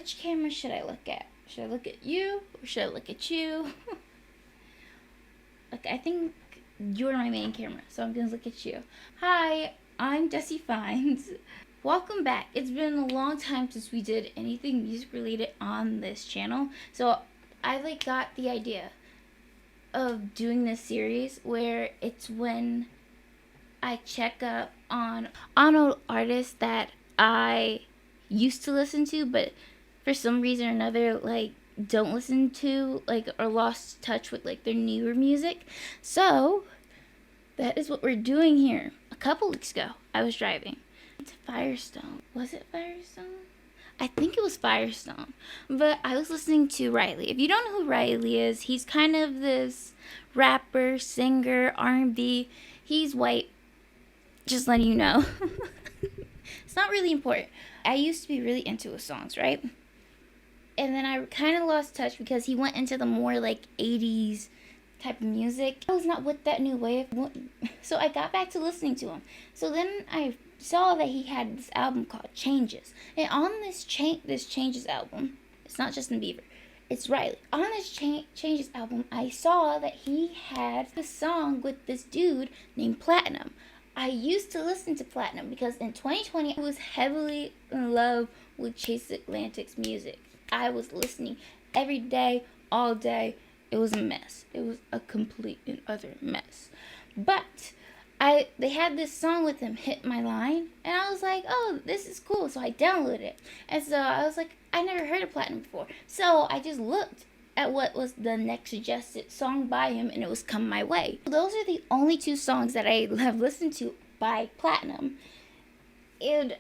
Which camera should I look at? Should I look at you or should I look at you? Like, I think you're my main camera, so I'm gonna look at you. Hi, I'm Dezzy Finds. Welcome back. It's been a long time since we did anything music related on this channel, so I got the idea of doing this series where it's when I check up on old artists that I used to listen to, but for some reason or another, don't listen to, or lost touch with, their newer music. So, that is what we're doing here. A couple weeks ago, I was driving to Firestone. Was it Firestone? I think it was Firestone. But I was listening to Riley. If you don't know who Riley is, he's kind of this rapper, singer, R&B. He's white. Just letting you know. It's not really important. I used to be really into his songs, right? And then I kind of lost touch because he went into the more 80s type of music. I was not with that new wave. So I got back to listening to him. So then I saw that he had this album called Changes. And on this Changes album, it's not Justin Bieber, it's Riley. On this Changes album, I saw that he had a song with this dude named Platinum. I used to listen to Platinum because in 2020, I was heavily in love with Chase Atlantic's music. I was listening every day, all day. It was a mess. It was a complete and utter mess. But they had this song with him, Hit My Line, and I was like, oh, this is cool. So I downloaded it. And so I was like, I never heard of Platinum before. So I just looked at what was the next suggested song by him, and it was Come My Way. Those are the only two songs that I have listened to by Platinum. And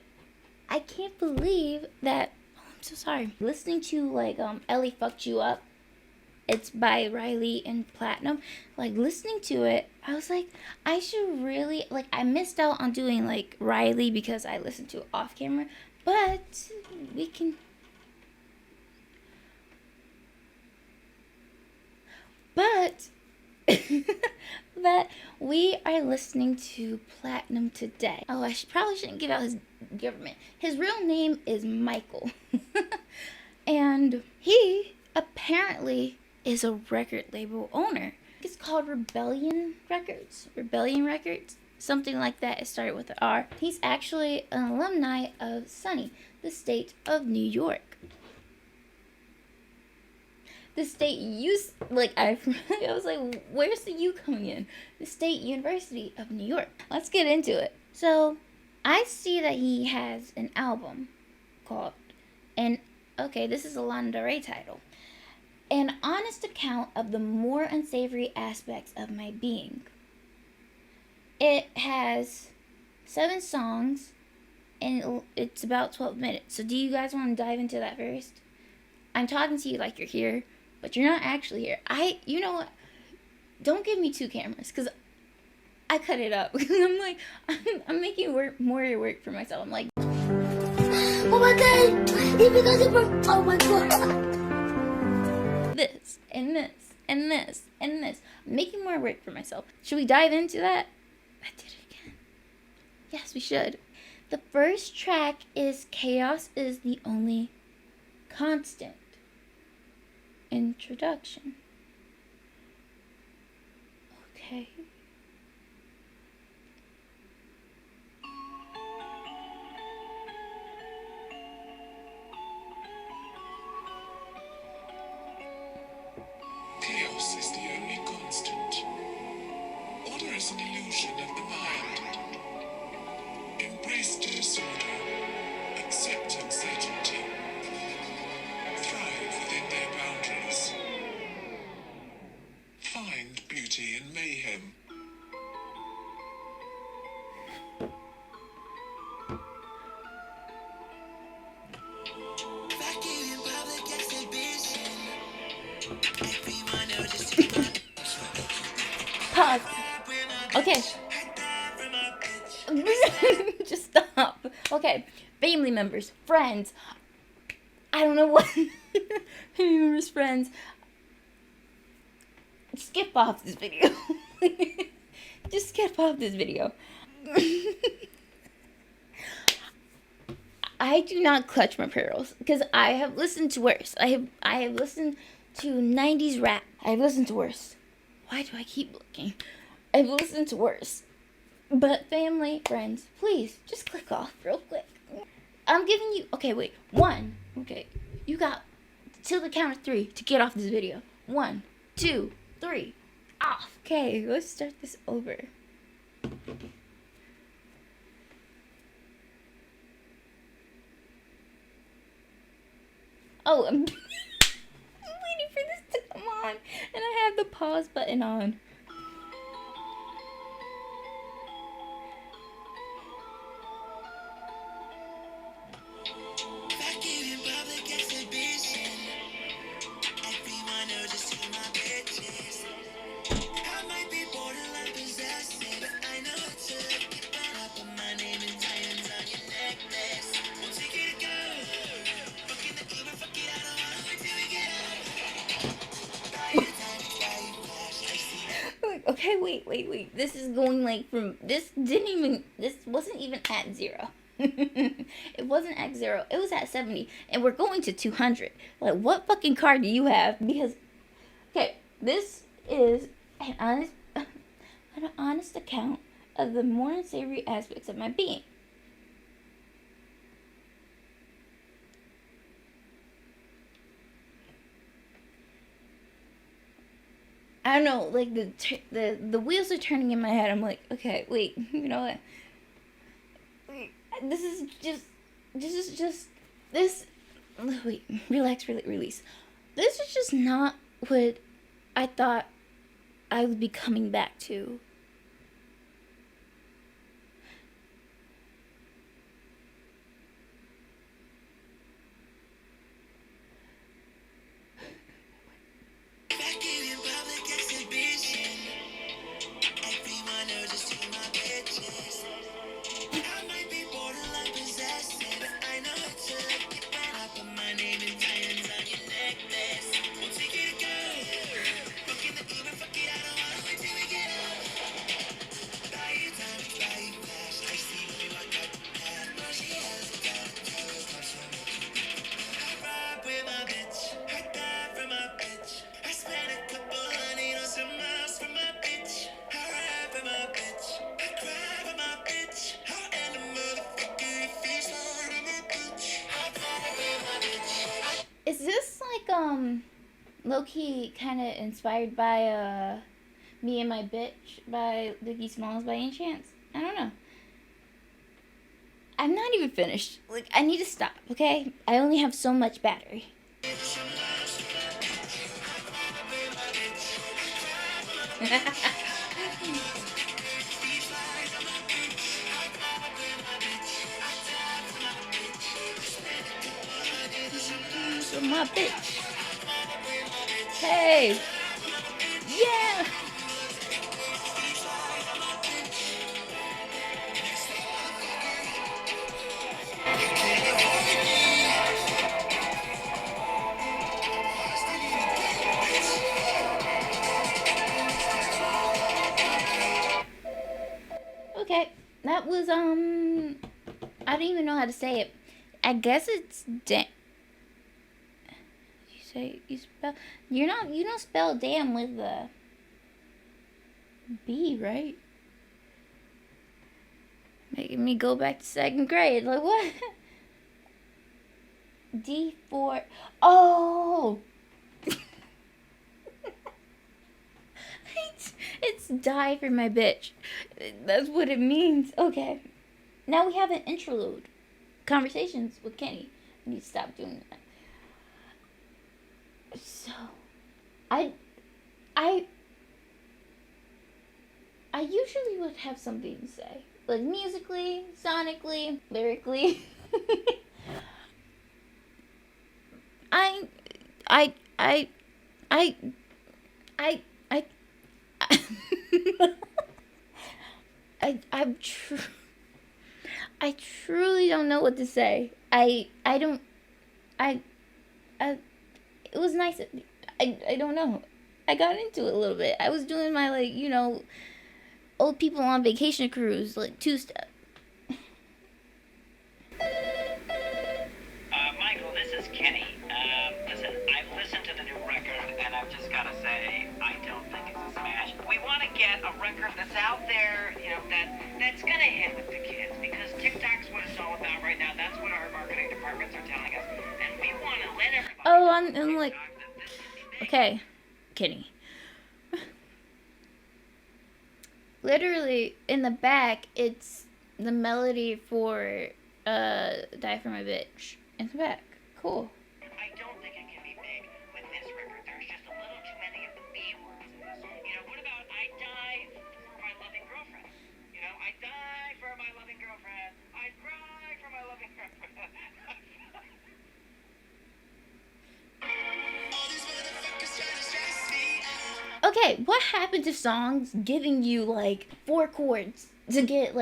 I can't believe that, I'm so sorry. Listening to Ellie Fucked You Up, it's by Riley and Platinum. Listening to it, I was like, I should really, I missed out on doing Riley because I listened to it off camera, but we can. But we are listening to Platinum today. Oh, I probably shouldn't give out his government. His real name is Michael. And he apparently is a record label owner. It's called Rebellion Records, something like that. It started with an R. He's actually an alumni of SUNY, the state of New York. The state I was like, where's the U coming in? The State University of New York. Let's get into it. So, I see that he has an album called, this is a Lana Del Rey title, An Honest Account of the More Unsavory Aspects of My Being. It has 7 songs, and it's about 12 minutes. So do you guys want to dive into that first? I'm talking to you like you're here, but you're not actually here. You know what? Don't give me 2 cameras, because I cut it up. I'm making more work for myself. I'm like, oh my god, oh my god. This, and this, and this, and this. I'm making more work for myself. Should we dive into that? I did it again. Yes, we should. The first track is Chaos is the Only Constant. Introduction. Okay. Chaos is the only constant. Order is an illusion of the mind. Embrace disorder. Accept uncertainty. Thrive within their boundaries. Find beauty in mayhem. Pause. Okay. Just stop. Okay. Family members, friends. I don't know what. Family members, friends. Skip off this video. Just skip off this video. I do not clutch my pearls because I have listened to worse. I have listened to 90s rap. I've listened to worse. Why do I keep looking? I've listened to worse. But family, friends, please just click off real quick. I'm giving you, okay, wait, 1. Okay, you got till the count of 3 to get off this video. 1, 2, 3, off. Okay, let's start this over. Oh, I'm waiting for this to come on, and I have the pause button on. Okay, wait. This is going like from, this wasn't even at 0. It wasn't at 0. It was at 70. And we're going to 200. Like, what fucking car do you have? Because, okay, this is an honest account of the more unsavory aspects of my being. I don't know, like the wheels are turning in my head. I'm like, okay, wait, you know what? Wait, wait, relax, release. This is just not what I thought I would be coming back to. Is this like low-key kind of inspired by Me and My Bitch by Biggie Smalls by any chance? I don't know. I'm not even finished. Like, I need to stop, okay? I only have so much battery. So my bitch. Hey. Yeah. Okay. That was I don't even know how to say it. I guess it's you don't spell damn with the B, right? Making me go back to 2nd grade. Like, what? D4. Oh! It's die for my bitch. That's what it means. Okay. Now we have an interlude. Conversations with Kenny. I need to stop doing that. So, I usually would have something to say. Like, musically, sonically, lyrically. I truly don't know what to say. It was nice. I don't know. I got into it a little bit. I was doing my, like, you know, old people on vacation cruise, like, 2-step. on, and I'm like, okay, Kenny. Literally, in the back, it's the melody for Die For My Bitch. In the back. Cool. I don't think it can be big with this record. There's just a little too many of the B words in this. You know, what about I die for my loving girlfriend? You know, I die for my loving girlfriend. I cry for my loving girlfriend. Okay, what happened to songs giving you like 4 chords to get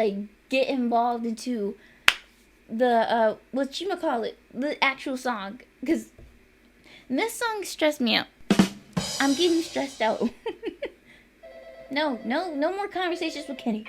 involved into the whatchamacallit, the actual song? Because this song stressed me out. I'm getting stressed out. No more conversations with Kenny.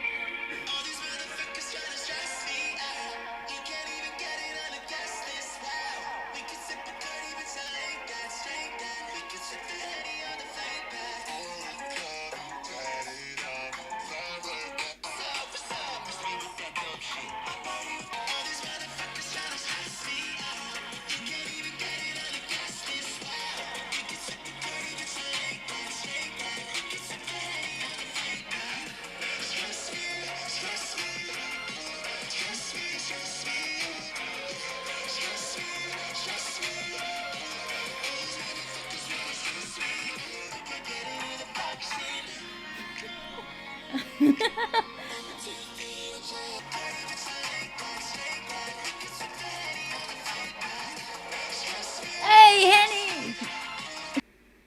Hey, Henny!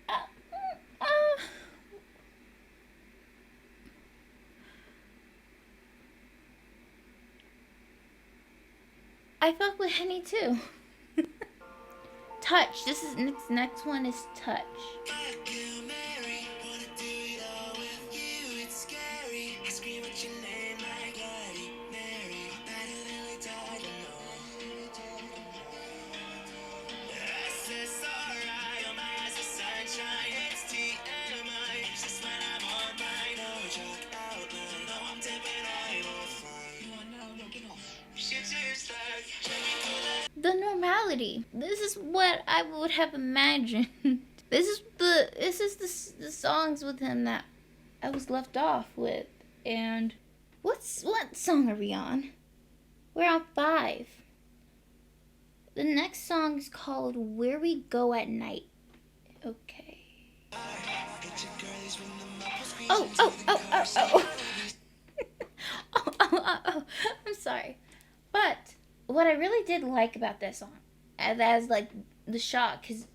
Uh, I fuck with Henny too. Touch. This is next one is Touch. The normality. This is what I would have imagined. This is the songs with him that I was left off with. And what song are we on? We're on 5. The next song is called Where We Go at Night. Okay. Oh. Oh. I'm sorry. But what I really did like about this song, as like the shock has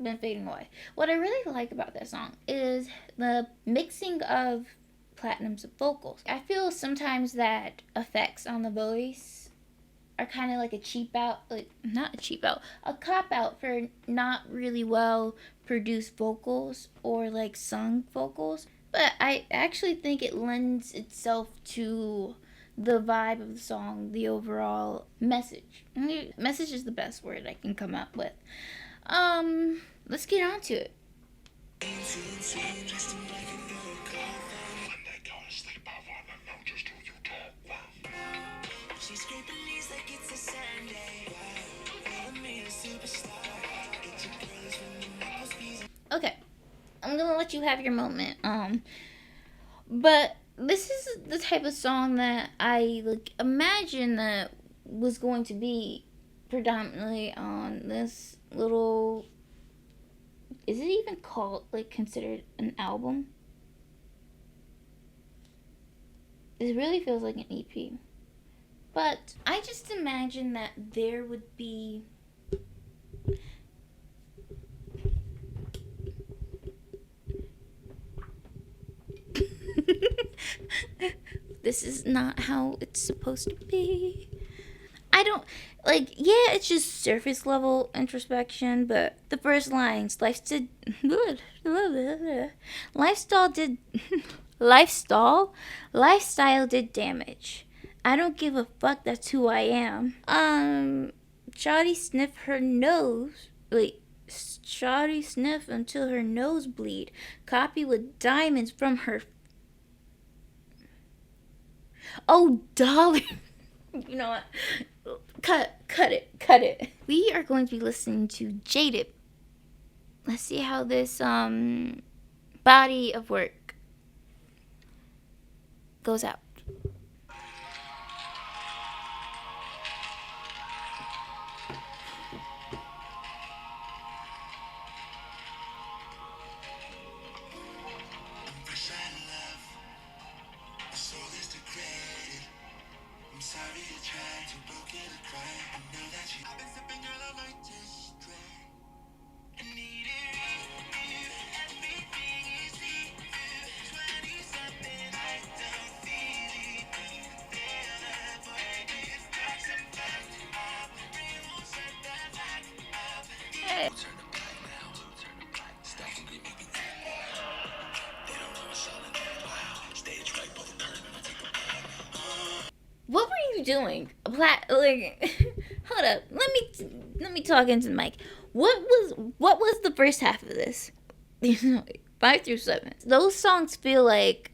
been fading away. What I really like about this song is the mixing of Platinum's vocals. I feel sometimes that effects on the voice are kind of like a cheap out, like not a cheap out, a cop out for not really well produced vocals or like sung vocals. But I actually think it lends itself to the vibe of the song, the overall message. Message is the best word I can come up with. Let's get on to it. Okay, I'm gonna let you have your moment. But this is the type of song that I like imagine that was going to be predominantly on this little. Is it even called like considered an album? It really feels like an EP. But I just imagine that there would be this is not how it's supposed to be. I don't like, yeah, it's just surface level introspection, but the first lines, lifestyle did damage. I don't give a fuck, that's who I am. Shawty sniff her nose. Shawty sniff until her nose bleed. Copy with diamonds from her. Oh, darling. You know what? Cut it. We are going to be listening to Jaded let's see how this body of work goes out. I'm sorry to try to broke it or cry. I know that I've been sipping, girl, I might just try. I need it. Everything is see through. 20 something, I don't feel it. Feel the void. It's dark and fucked up. We won't shut that back up. Hey. Turn the black now. Turn the black. Stacking me, make me mad. They don't know what's all in there. Wow. Stage right, both turn and I take a bag. What were you doing? Hold up. Let me talk into the mic. What was the first half of this? 5 through 7. Those songs feel like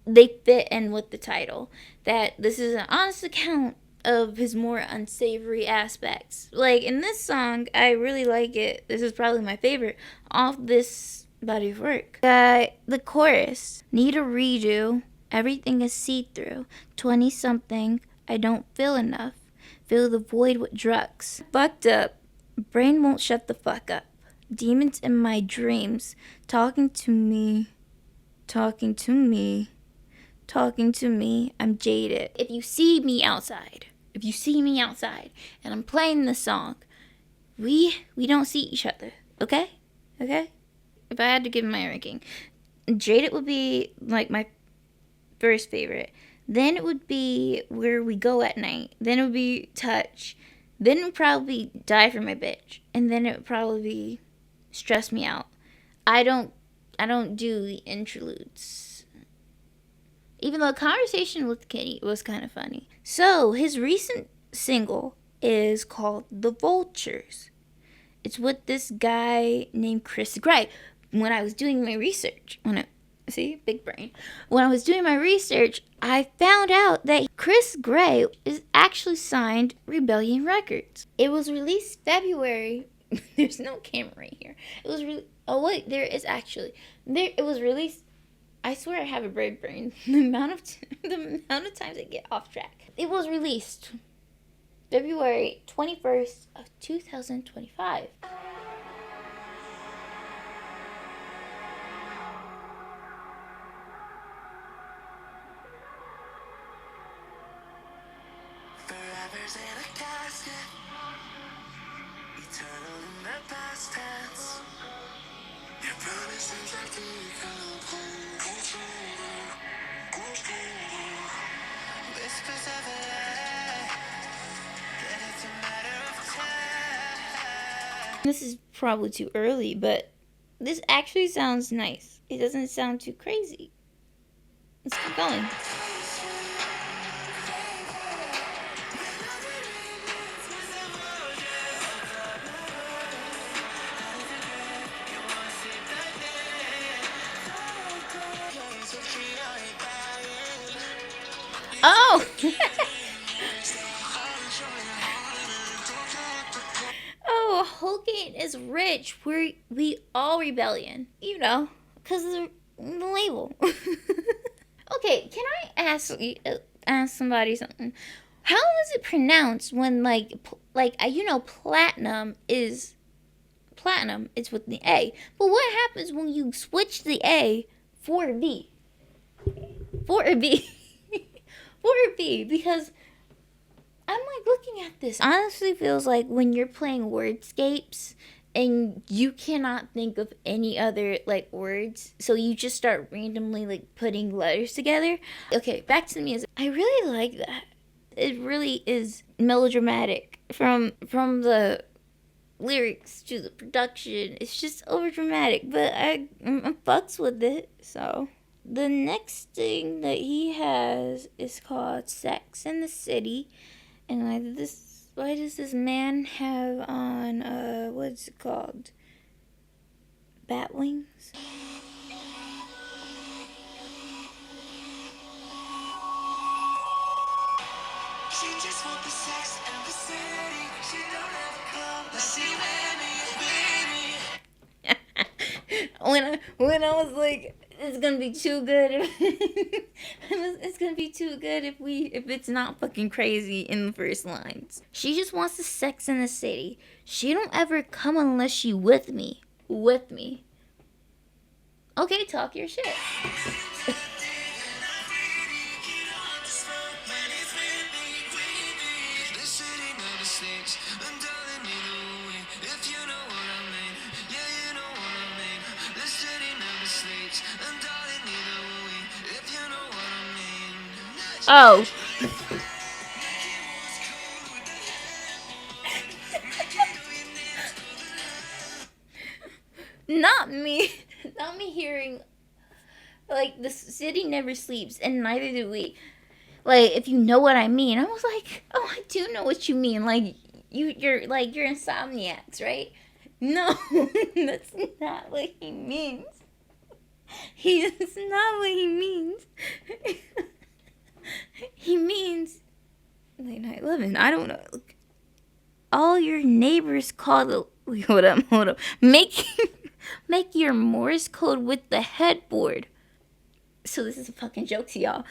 they fit in with the title. That this is an honest account of his more unsavory aspects. Like in this song, I really like it. This is probably my favorite off this body of work. The chorus, need a redo. Everything is see-through. 20-something, I don't feel enough. Fill the void with drugs. Fucked up. Brain won't shut the fuck up. Demons in my dreams. Talking to me. Talking to me. Talking to me. I'm jaded. If you see me outside. And I'm playing this song. We don't see each other. Okay? Okay? If I had to give my ranking. Jaded would be like my first favorite. Then it would be Where We Go at Night. Then it would be Touch. Then it would probably be Die for My Bitch. And then it would probably be Stress Me Out. I don't do the interludes. Even though Conversation with Kenny was kind of funny. So his recent single is called The Vultures. It's with this guy named Chris Gray. When I was doing my research, see, big brain. When I was doing my research, I found out that Chris Gray is actually signed Rebellion Records. It was released February. There's no camera right here. It was oh wait, there is actually. It was released. I swear I have a bird brain. The amount of times I get off track. It was released February 21st of 2025. Forever's in a casket, eternal in the past tense. Your promises are whispers of a lie, that it's a matter of time. This is probably too early, but this actually sounds nice. It doesn't sound too crazy. Let's keep going. Oh! Oh, Holgate is rich. We all rebellion. You know, because of the label. Okay, can I ask somebody something? How is it pronounced when platinum is platinum? It's with the A. But what happens when you switch the A for a B? For a B. For a B, because I'm like looking at this. Honestly, feels like when you're playing wordscapes and you cannot think of any other like words, so you just start randomly like putting letters together. Okay, back to the music. I really like that. It really is melodramatic from the lyrics to the production. It's just over dramatic, but I fucks with it. So the next thing that he has is called Sex in the City. And why does this man have on, what's it called? Bat wings? She just want the sex and the city. She don't ever come. Let's see where me, baby. when I was like, it's gonna be too good. It's gonna be too good if it's not fucking crazy in the first lines. She just wants the Sex in the City. She don't ever come unless she with me. With me. Okay, talk your shit. Oh. Not me. Not me hearing, like, the city never sleeps, and neither do we. Like, if you know what I mean. I was like, oh, I do know what you mean. Like, you're insomniacs, right? No, that's not what he means. That's not what he means. He means late night living. I don't know. All your neighbors call the. Hold up. Make your Morse code with the headboard. So this is a fucking joke to y'all.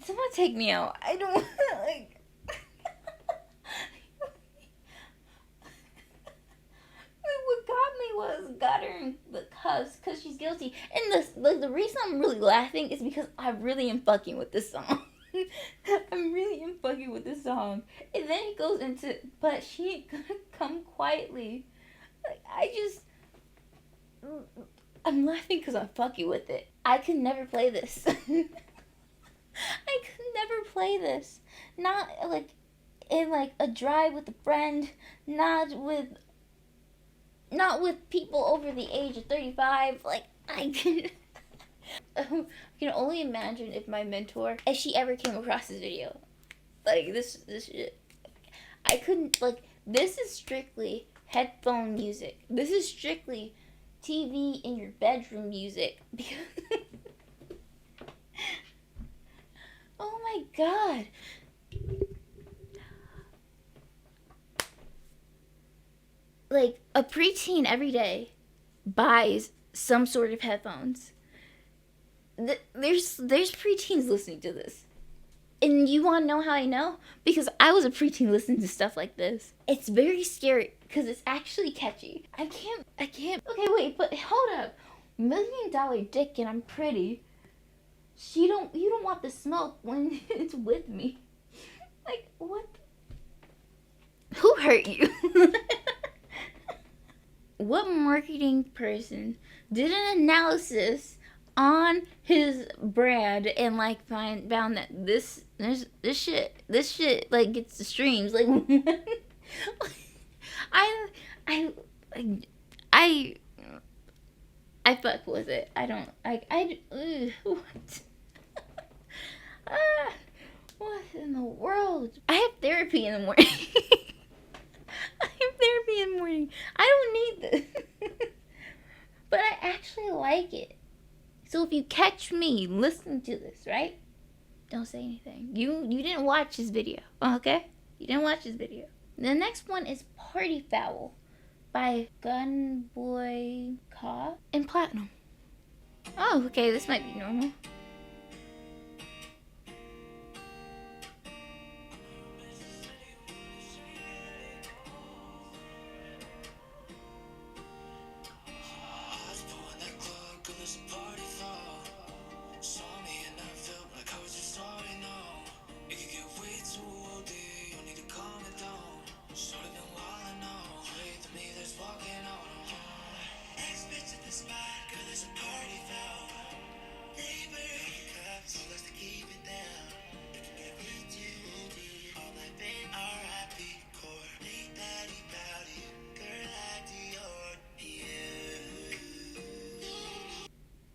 Someone take me out. I don't like. What got her in the cuffs because she's guilty. And the reason I'm really laughing is because I really am fucking with this song. I'm really am fucking with this song. And then he goes into, but she ain't gonna come quietly. Like, I'm laughing because I'm fucking with it. I could never play this. I could never play this. Not like in like a drive with a friend. Not with people over the age of 35. Like, I can only imagine if my mentor, if she ever came across this video. Like, this shit. I couldn't, like, this is strictly headphone music. This is strictly TV in your bedroom music. Oh my god. Like, a preteen every day buys some sort of headphones. There's preteens listening to this. And you want to know how I know? Because I was a preteen listening to stuff like this. It's very scary because it's actually catchy. I can't. Okay, wait, but hold up. $1 million dick and I'm pretty. You don't want the smoke when it's with me. Like, what? Who hurt you? What marketing person did an analysis on his brand and like found that this shit like gets the streams? Like, I fuck with it. I don't what? What in the world? I have therapy in the morning. I don't need this. But I actually like it. So if you catch me listening to this, right? Don't say anything. You didn't watch this video, okay? You didn't watch this video. The next one is Party Foul by Gunboy Ka and Platinum. Oh, okay, this might be normal.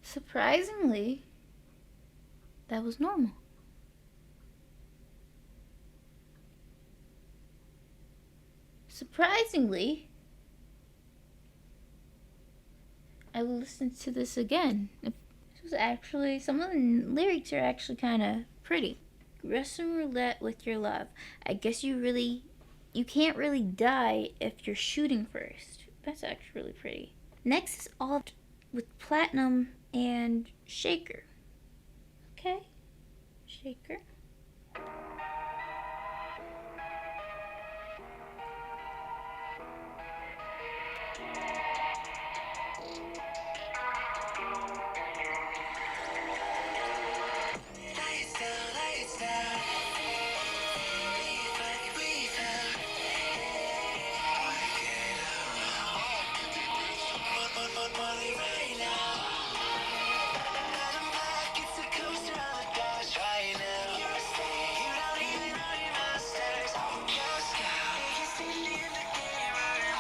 Surprisingly, that was normal. Surprisingly, I listened to this again. It was actually, some of the lyrics are actually kind of pretty. Russian roulette with your love. I guess you can't really die if you're shooting first. That's actually really pretty. Next is all with platinum and shaker. Okay, shaker. Lights down, lights down. We found money right now. Let 'em back, it's a coaster on the dash right now. You don't even know your masters. Your scout, you see me in the game right now.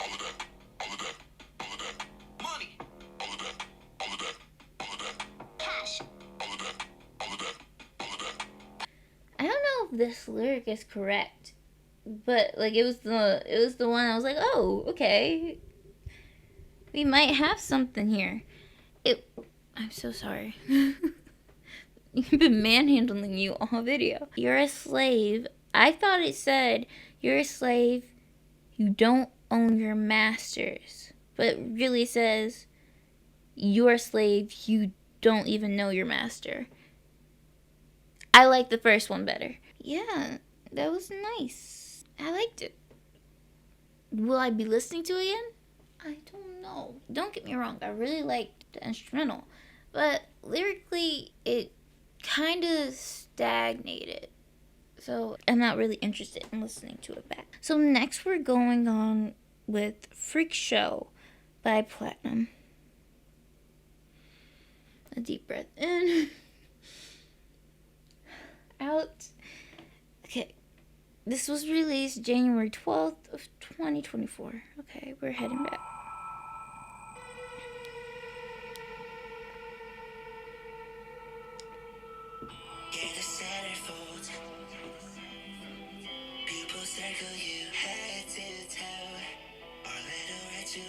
All of that, all of that, all of that. Money. All of that, all of that, all of that. Cash. All of that, all of that, all of that. I don't know if this lyric is correct, but like it was the one I was like, oh, okay, we might have something here. I'm so sorry. You've been manhandling you all video. You're a slave. I thought it said you're a slave. You don't own your masters, but it really says you're a slave. You don't even know your master. I like the first one better. Yeah, that was nice. I liked it. Will I be listening to it again? I don't know. Don't get me wrong, I really liked the instrumental, but lyrically, it kind of stagnated. So I'm not really interested in listening to it back. So next we're going on with Freak Show by Platinum. A deep breath in. Out. Okay. This was released January 12th of 2024. Okay, we're heading back. Yeah, the centerfold. People circle you head to toe. Our little ritual.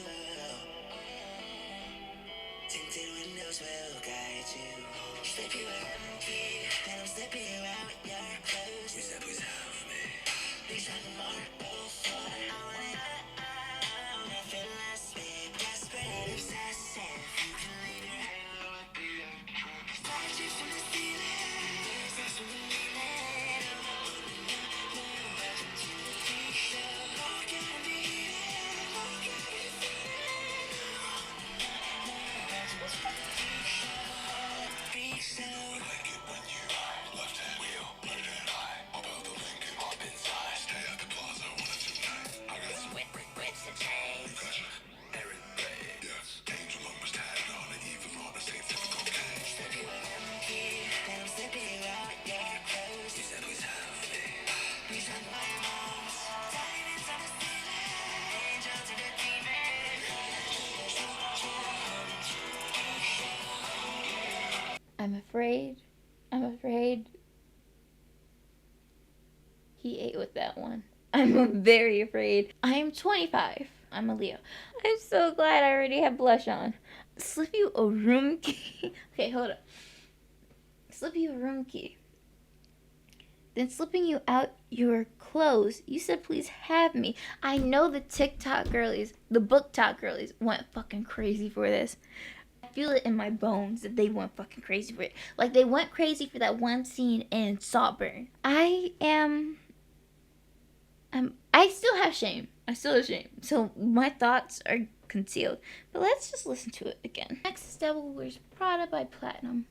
Tinted windows will guide you. Slip you a key, then I'm slipping around with your clothes. You said please help me. Please have a marble floor. I want it all, nothing less me. Desperate, obsessive. You can leave your halo at the entrance. Start you from the ceiling. That's from the meaning. Welcome to the freak show. Look at me, look at me feeling. Welcome to the freak show. Freak show. We like it when you left hand wheel, right hand high. About the Lincoln up inside. Stay at the plaza, wanna tonight. I got some whips and chains. You gotcha. Aaron Ray. Yes. Angel numbers tatted on it, evil on the same type of cocaine. Slip you a key, then I'm slipping around with your clothes. You said please have me. Please have my arms. Diamonds on the ceiling. Angel to the demon. I'm afraid. He ate with that one. I'm very afraid. I'm 25. I'm a Leo. I'm so glad I already have blush on. Slip you a room key. Okay, hold up. Slip you a room key. Then slipping you out your clothes. You said please have me. I know the TikTok girlies, the BookTok girlies went fucking crazy for this. I feel it in my bones that they went fucking crazy for it. Like they went crazy for that one scene in Saltburn. I still have shame. So my thoughts are concealed. But let's just listen to it again. Next is Devil Wears Prada by Platinum.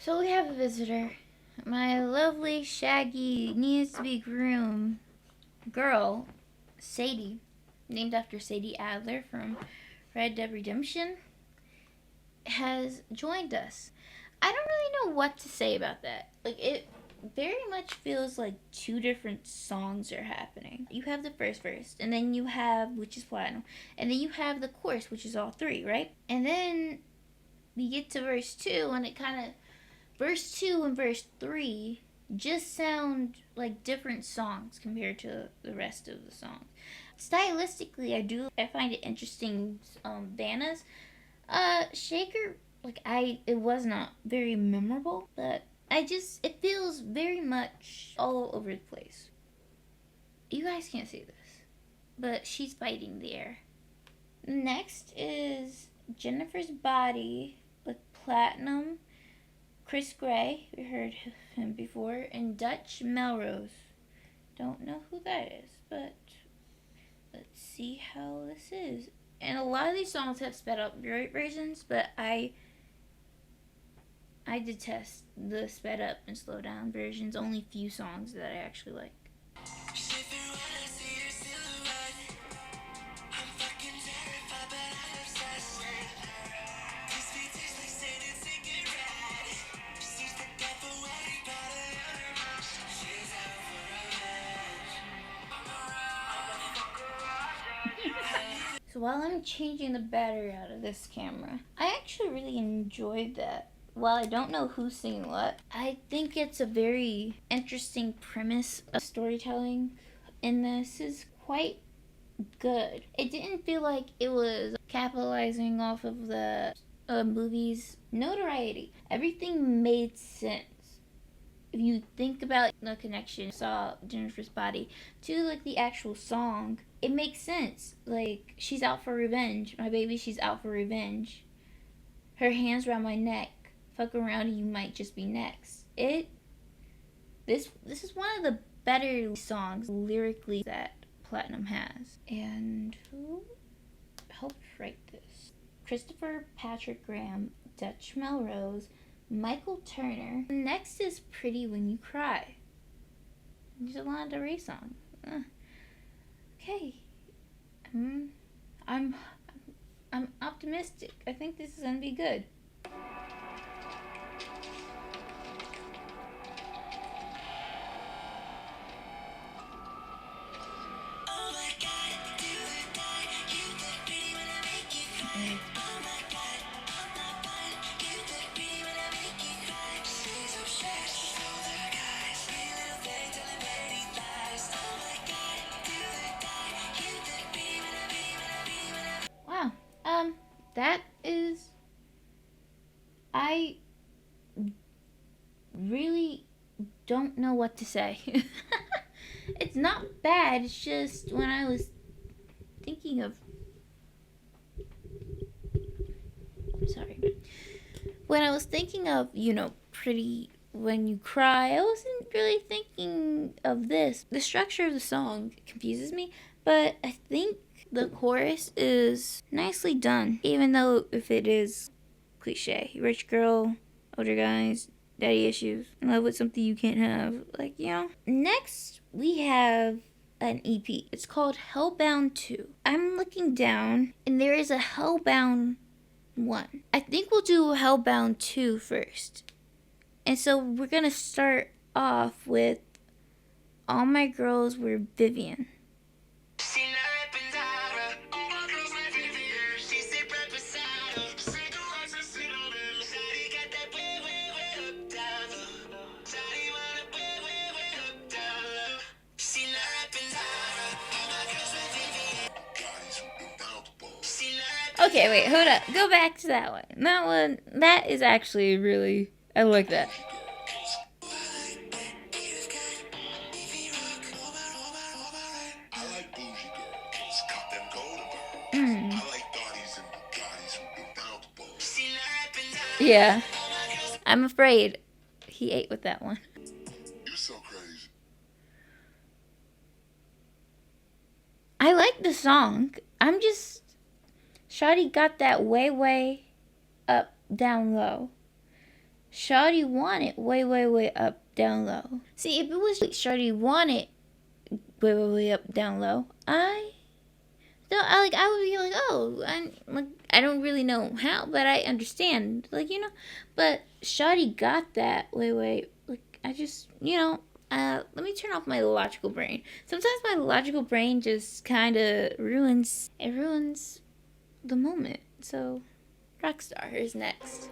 So we have a visitor. My lovely, shaggy, needs to be groomed girl, Sadie, named after Sadie Adler from Red Dead Redemption, has joined us. I don't really know what to say about that. Like, it very much feels like two different songs are happening. You have the first verse, and then you have, which is Platinum, and then you have the chorus, which is all three, right? And then we get to verse 2, and it kind of, verse 2 and verse 3 just sound like different songs compared to the rest of the songs. Stylistically, I find it interesting. Vanna's Shaker, it was not very memorable, but it feels very much all over the place. You guys can't see this, but she's biting the air. Next is Jennifer's Body with Platinum, Chris Gray, we heard him before, and Dutch Melrose. Don't know who that is, but let's see how this is. And a lot of these songs have sped up versions, but I detest the sped up and slow down versions. Only few songs that I actually like. So while I'm changing the battery out of this camera, I actually really enjoyed that. While I don't know who's singing what, I think it's a very interesting premise of storytelling, and this is quite good. It didn't feel like it was capitalizing off of the movie's notoriety. Everything made sense. If you think about the connection, saw Jennifer's Body to like the actual song, it makes sense. Like, she's out for revenge. My baby, she's out for revenge. Her hands around my neck. Fuck around and you might just be next. This is one of the better songs lyrically that Platinum has. And who helped write this? Christopher Patrick Graham, Dutch Melrose, Michael Turner. Next is Pretty When You Cry. It's a Lana Del Rey song. Okay. I'm optimistic. I think this is gonna be good. Wow. That is. I really don't know what to say. It's not bad. It's just when I was thinking of. Sorry. When I was thinking of, Pretty When You Cry, I wasn't really thinking of this. The structure of the song confuses me, but I think the chorus is nicely done, even though if it is cliche. Rich girl, older guys, daddy issues, in love with something you can't have. Next, we have an EP. It's called Hellbound 2. I'm looking down, and there is a Hellbound 1. I think we'll do Hellbound 2 first. And so we're going to start off with All My Girls Were Vivian. Okay, wait, hold up. Go back to that one. That is actually really, I like that. Yeah. I'm afraid he ate with that one. You're so crazy. I like the song. Shawty got that way up, down low. Shawty want it way, way, way up, down low. See, if it was like Shawty want it way, way, way up, down low, I would be like, oh, I don't really know how, but I understand, like, you know. But Shawty got that way, way, like, I just, you know. Let me turn off my logical brain. Sometimes my logical brain just kind of ruins the moment. So, Rockstar is next.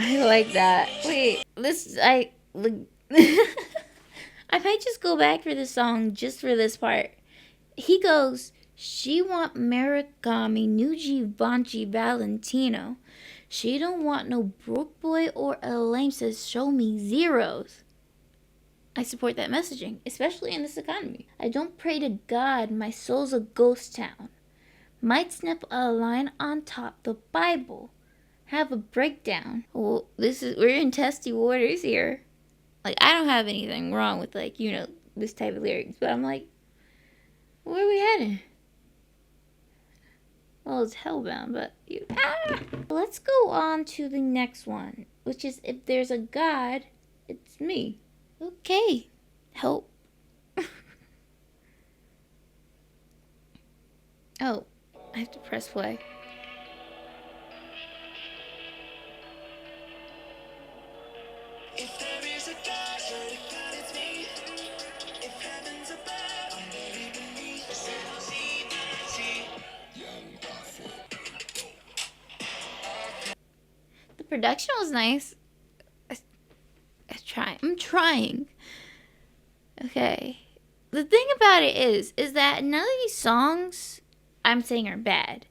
I like that. Wait, I might just go back for this song just for this part. He goes, she want Marikami, Nuji, Banchi, Valentino. She don't want no broke boy or a lame says show me zeros. I support that messaging, especially in this economy. I don't pray to God, my soul's a ghost town. Might snap a line on top the Bible. Have a breakdown. Well, we're in testy waters here. Like, I don't have anything wrong with, like, you know, this type of lyrics, but I'm like, where are we heading? Well, it's hellbound, but let's go on to the next one, which is if there's a God, it's me. Okay, help. Oh, I have to press play. If there is a God, it's me. If heaven's above, I'm buried beneath. So I'll see. The production was nice. I'm trying. Okay. The thing about it is that none of these songs I'm saying are bad.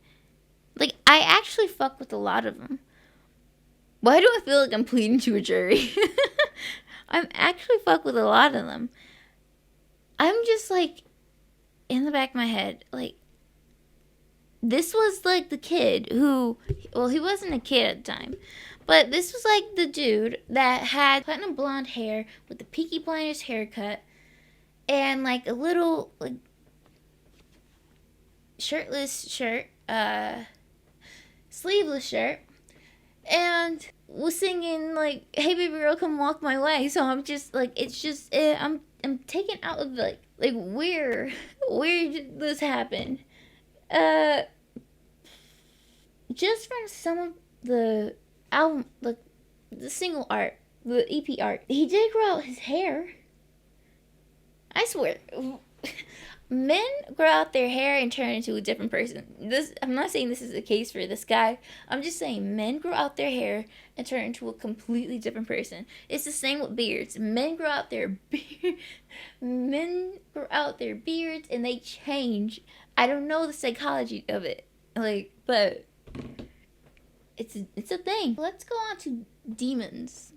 Like, I actually fuck with a lot of them. Why do I feel like I'm pleading to a jury? I'm actually fuck with a lot of them. I'm just like, in the back of my head, like, this was like the kid who, well, he wasn't a kid at the time, but this was like the dude that had platinum blonde hair with the Peaky Blinders haircut and like a little like shirtless shirt, sleeveless shirt, and was singing like, "Hey baby girl, come walk my way." So I'm just like, it's just I'm taken out of like where did this happen? Just from some of the album, like the single art, the EP art, he did grow out his hair. I swear, men grow out their hair and turn into a different person. I'm not saying this is the case for this guy. I'm just saying men grow out their hair and turn into a completely different person. It's the same with beards. Men grow out their beards and they change. I don't know the psychology of it, like, but it's a thing. Let's go on to Demons.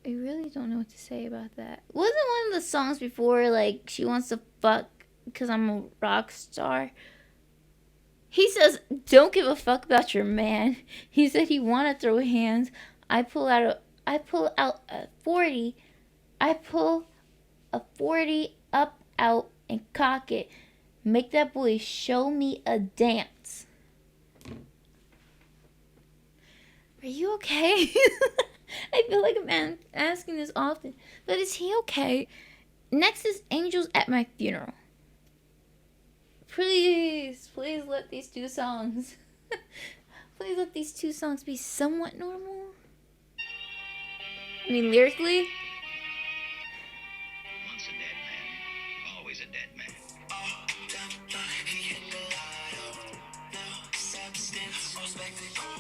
I really don't know what to say about that. Wasn't one of the songs before, like, she wants to fuck because I'm a rock star? He says, don't give a fuck about your man. He said he want to throw hands. I pull out a 40. I pull a 40 up, out, and cock it. Make that boy show me a dance. Are you okay? I feel like I'm asking this often, but is he okay? Next is Angels at My Funeral. Please let these two songs, please let these two songs be somewhat normal. I mean, lyrically. Once a dead man, always a dead man. Oh, dumb luck, he hit the lotto. No substance or spectacle.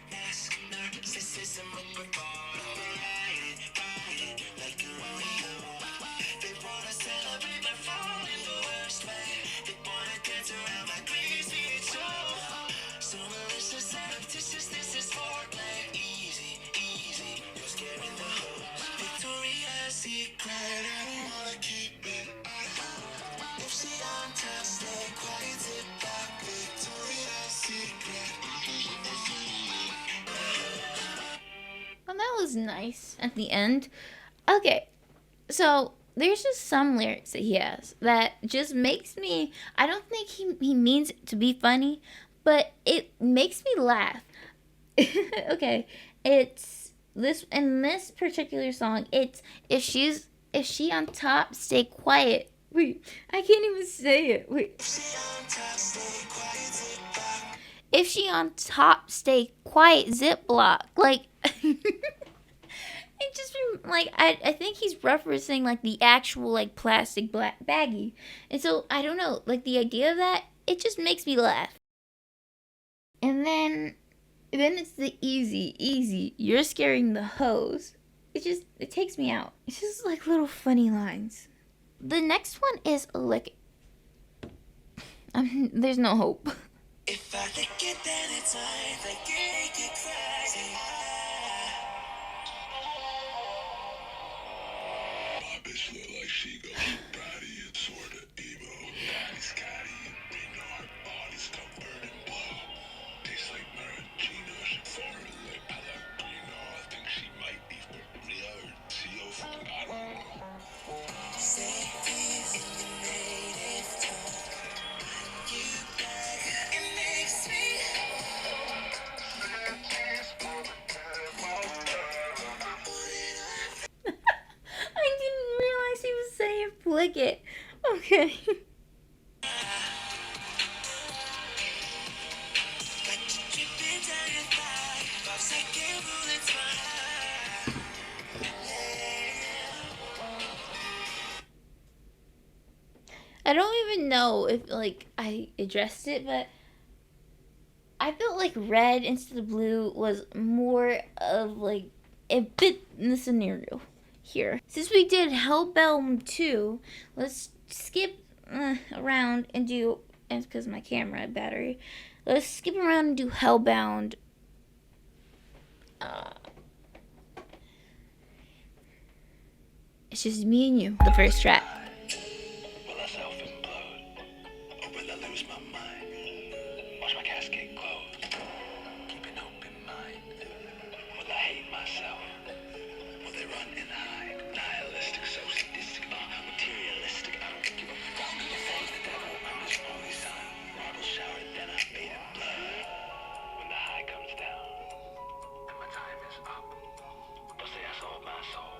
Mask narcissism with bravado. Ride it like a rodeo. They wanna celebrate my fall in the worst way. They wanna dance around my crazy show. So malicious and fictitious, this is foreplay. Easy, easy, you're scaring the hoes. Victoria's Secret, I don't wanna keep it. If she on top, stay quiet, sit back. Victoria's Secret. Well, that was nice at the end. Okay, so there's just some lyrics that he has that just makes me, I don't think he means it to be funny, but it makes me laugh. Okay, it's this, in this particular song, it's if she on top, stay quiet. Wait, I can't even say it. Wait. If she on top, stay quiet, Ziploc. Like, it just like I think he's referencing like the actual like plastic black baggie, and so I don't know, like the idea of that, it just makes me laugh. And then it's the easy. You're scaring the hoes. It takes me out. It's just like little funny lines. The next one is lick it. There's no hope. If I lick it, then it's mine. Like it crazy. My bitch look like she goes body and sorta emo. Body scotty and Reno. Her body's covered in blood. Tastes like maraschino. She foreign like Pellegrino. I think she might be from Rio or Tio from I don't know. Say please in your native tongue. You back, it makes me. I didn't realize he was saying flick it. Okay. Like to drip it down your thigh. 5-second rule, it's mine. I don't even know if like I addressed it, but I felt like red instead of blue was more of like it fit in the scenario here. Since we did Hellbound 2, let's skip around and do, and it's because of my camera battery, let's skip around and do Hellbound. It's just me and you, the first track. Will I self-implode? Or will I lose my mind? Watch my cascade close. Keep an open mind. Will I hate myself? Will they run and hide? Nihilistic, so sadistic, materialistic. I don't give a fuck. Fuck the devil, I'm his only son. Marble shower, then I bathe in blood. When the high comes down and my time is up, they'll say I sold my soul.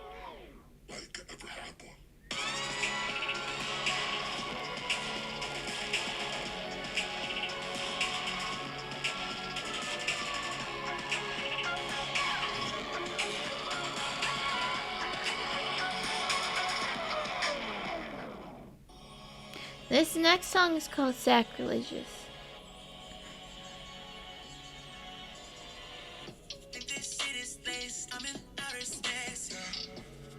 Like it ever happened. This next song is called Sacrilegious. Think this shit is laced. I'm in outer space.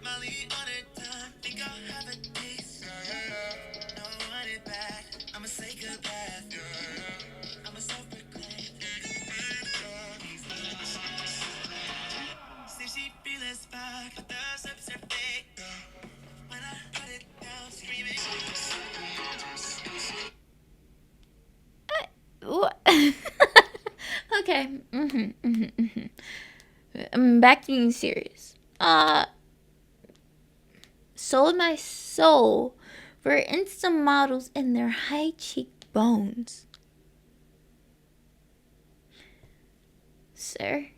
Molly on it done. Think I'll have a taste. No, I want it back. I'ma say goodbye. I'm a self-proclaimed. Say she feeling spark, but the lips are fake. When I put it down, screaming. What? Okay. Back to being serious. Sold my soul for Insta models and their high cheekbones. Sir,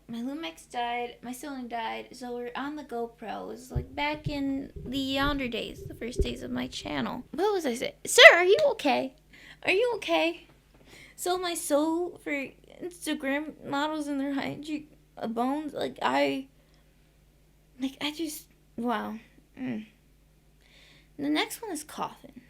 my Lumix died, my Sony died, so we're on the GoPro. It was like back in the yonder days, the first days of my channel. What was I saying? Sir, are you okay? Are you okay? Sold my soul for Instagram models and their high cheek bones. Wow. The next one is Coffin.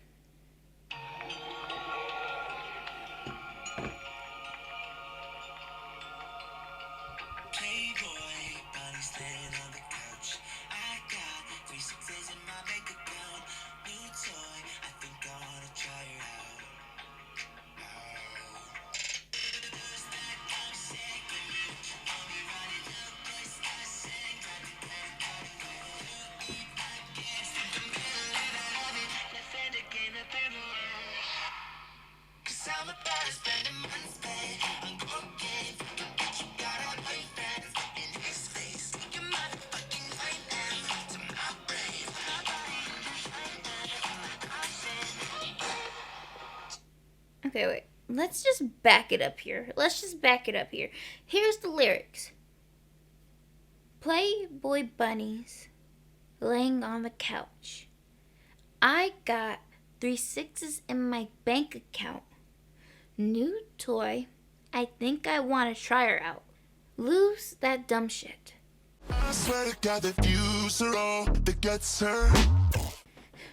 Playboy, bodies laying on the couch. I got 3 6s in my bank account. New toy, I think I wanna try it out. Cause I'm about to spend a month's pay on cocaine. But you got a boyfriend in his face. You motherfucking right now to my brain. Okay, wait. Let's just back it up here. Here's the lyrics. Playboy bunnies laying on the couch. I got 3 6s in my bank account. New toy. I think I want to try her out. Lose that dumb shit. I swear to God, the views are all that gets her.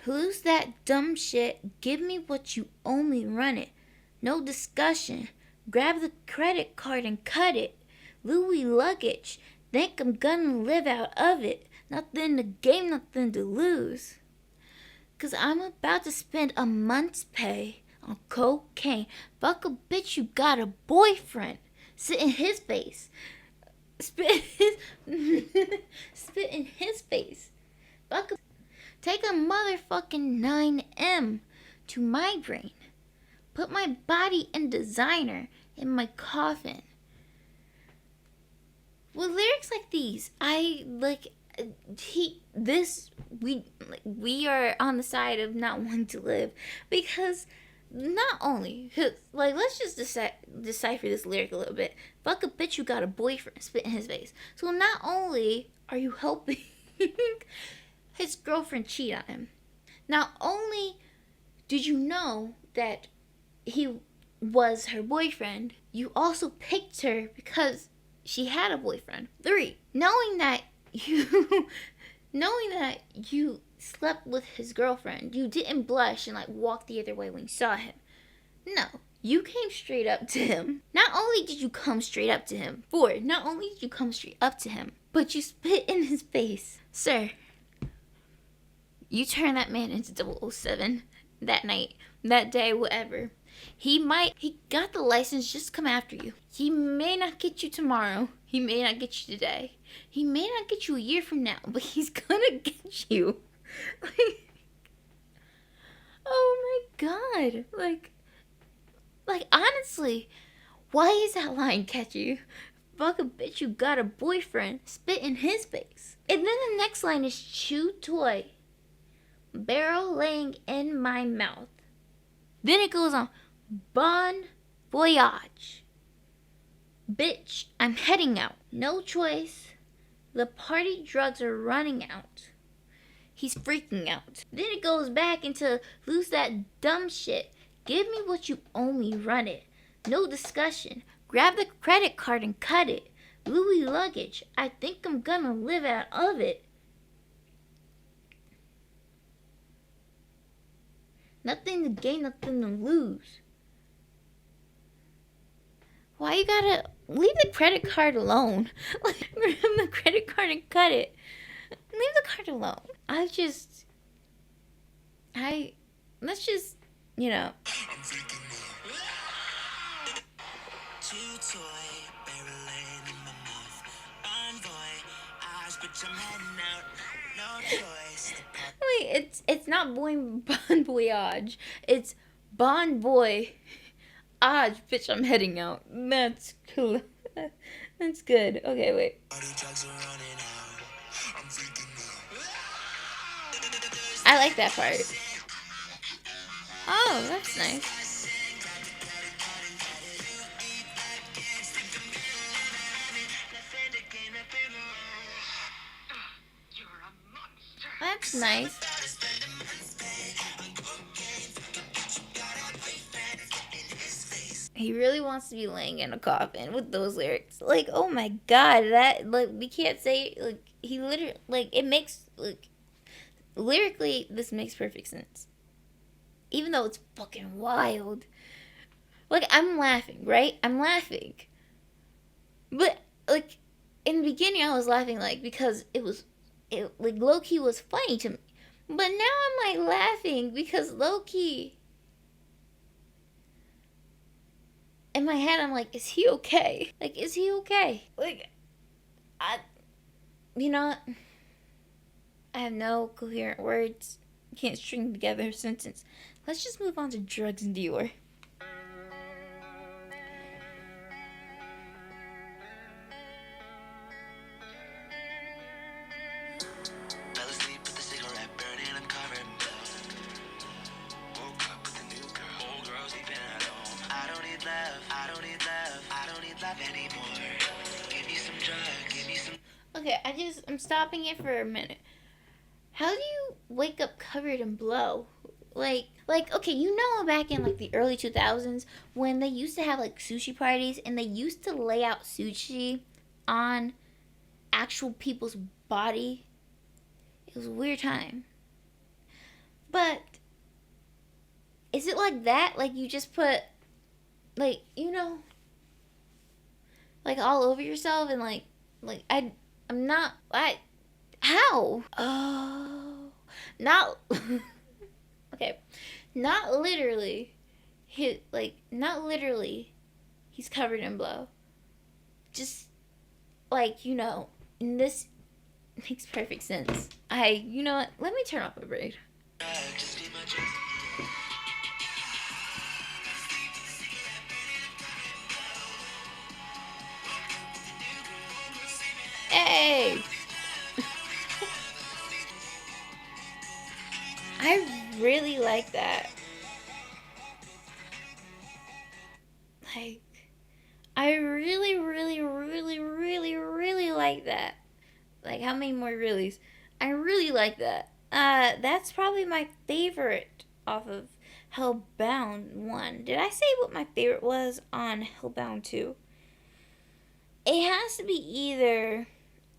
Lose that dumb shit. Give me what you owe me. Run it. No discussion. Grab the credit card and cut it. Louis luggage. Think I'm gonna live out of it. Nothing to gain, nothing to lose. Cause I'm about to spend a month's pay on cocaine. Fuck a bitch, you got a boyfriend. Sit in his face. Spit in his face. Fuck a... Take a motherfucking 9M to my brain. Put my body in designer in my coffin. With lyrics like these, we are on the side of not wanting to live, because not only, let's just decipher this lyric a little bit. Fuck a bitch, you got a boyfriend. Spit in his face. So not only are you helping his girlfriend cheat on him, not only did you know that he was her boyfriend, you also picked her because she had a boyfriend. 3, knowing that you slept with his girlfriend, you didn't blush and walk the other way when you saw him. No, you came straight up to him. Not only did you come straight up to him, 4, not only did you come straight up to him, but you spit in his face. Sir, you turned that man into 007 that night, that day, whatever. He got the license just to come after you. He may not get you tomorrow. He may not get you today. He may not get you a year from now, but he's gonna get you. Oh my God. Honestly, why is that line catchy? Fuck a bitch, you got a boyfriend. Spit in his face. And then the next line is chew toy. Barrel laying in my mouth. Then it goes on. Bon voyage. Bitch, I'm heading out. No choice. The party drugs are running out. He's freaking out. Then it goes back into lose that dumb shit. Give me what you owe me, run it. No discussion. Grab the credit card and cut it. Louis luggage. I think I'm gonna live out of it. Nothing to gain, nothing to lose. Why you gotta leave the credit card alone? Grab the credit card and cut it. Leave the card alone. Let's just, I'm freaking out. Chew toy, barreling in my mouth. Bon voyage, bitch, I'm heading out. No choice. wait, it's not Bon Voyage. It's Bon Boy. Bitch, I'm heading out. That's cool. That's good. Okay, wait. Party drugs are running out. I'm freaking out. I like that part. Oh, that's nice. You're a monster. That's nice. He really wants to be laying in a coffin with those lyrics. Oh my God, that we can't say he literally it makes lyrically, this makes perfect sense. Even though it's fucking wild. Like, I'm laughing, right? I'm laughing. But, like, in the beginning, I was laughing, like, because it like, low-key was funny to me. But now I'm, like, laughing because low-key, in my head, I'm like, is he okay? Like, is he okay? Like, you know what? I have no coherent words. Can't string together a sentence. Let's just move on to drugs and Dior. Fell asleep with the cigarette burning, I'm covered in blood. Woke up with a new girl, old girl sleeping at home. I don't need love, I don't need love, I don't need love anymore. Give me some drugs, give me some. Okay, I'm stopping it for a minute. How do you wake up covered in blow? Like, okay, you know, back in like the early 2000s when they used to have like sushi parties and they used to lay out sushi on actual people's body. It was a weird time. But is it like that? Like you just put, like, you know, like all over yourself and like I'm not, how? Oh, not, okay, not literally, not literally, he's covered in blow. Just, like, you know, and this makes perfect sense. You know what, let me turn off my brain. Just be my drugs. Hey! I really like that. Like, I really, really, really, really, really like that. Like, how many more reallys? I really like that. That's probably my favorite off of Hellbound 1. Did I say what my favorite was on Hellbound 2? It has to be either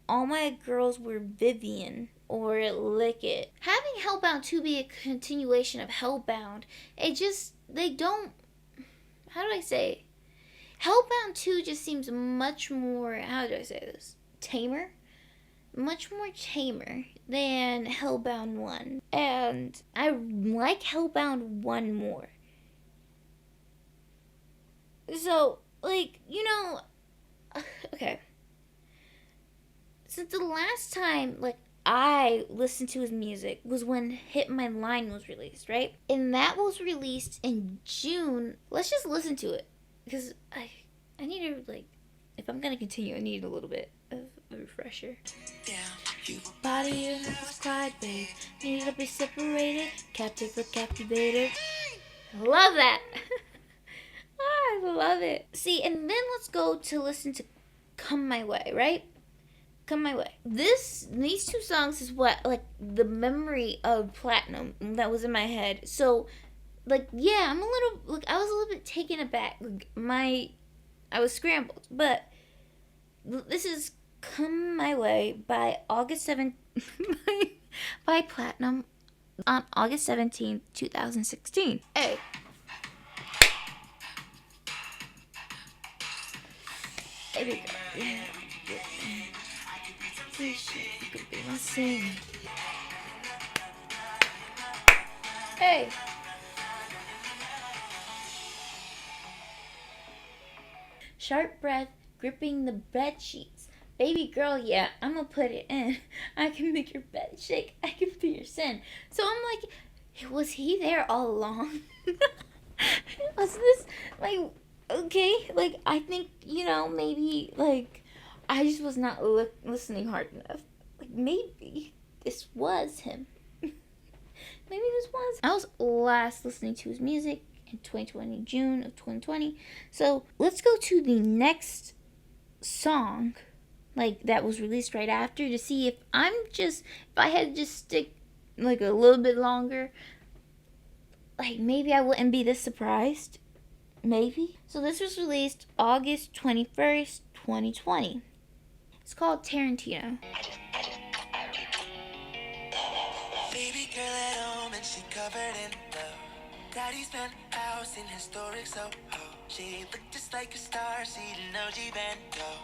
All My Girls Were Vivian or Lick It. Having Hellbound 2 be a continuation of Hellbound, they don't, how do I say? Hellbound 2 just seems much more, how do I say this? Tamer? Much more tamer than Hellbound 1. And I like Hellbound 1 more. So, like, you know, okay. Since the last time, like, I listened to his music was when Hit My Line was released, right? And that was released in June. Let's just listen to it. Because I need to, like, if I'm gonna continue, I need a little bit of a refresher. Yeah. You body and it's quiet, babe. Need to be separated, captive but captivated. Love that. I love it. See, and then let's go to listen to Come My Way, right? Come My Way. These two songs is what, like, the memory of Platinum that was in my head. So, like, yeah, I was a little bit taken aback. Like, I was scrambled. But this is Come My Way by August 7th, by Platinum on August 17th, 2016. Hey. Baby girl, yeah. You could be my singer. Hey. Sharp breath gripping the bed sheets. Baby girl, yeah, I'm gonna put it in. I can make your bed shake. I can be your sin. So I'm like, was he there all along? Was this, like, okay? Like, I think, you know, maybe, like, I just was not listening hard enough. Like, maybe this was him. Maybe this was. I was last listening to his music in 2020, June of 2020. So let's go to the next song, like, that was released right after, to see if if I had to just stick, like, a little bit longer, like, maybe I wouldn't be this surprised. Maybe. So this was released August 21st, 2020. It's called Tarantino. Baby, covered in love. Daddy's penthouse in historic Soho. She looked just like a star, she didn't know she bent low.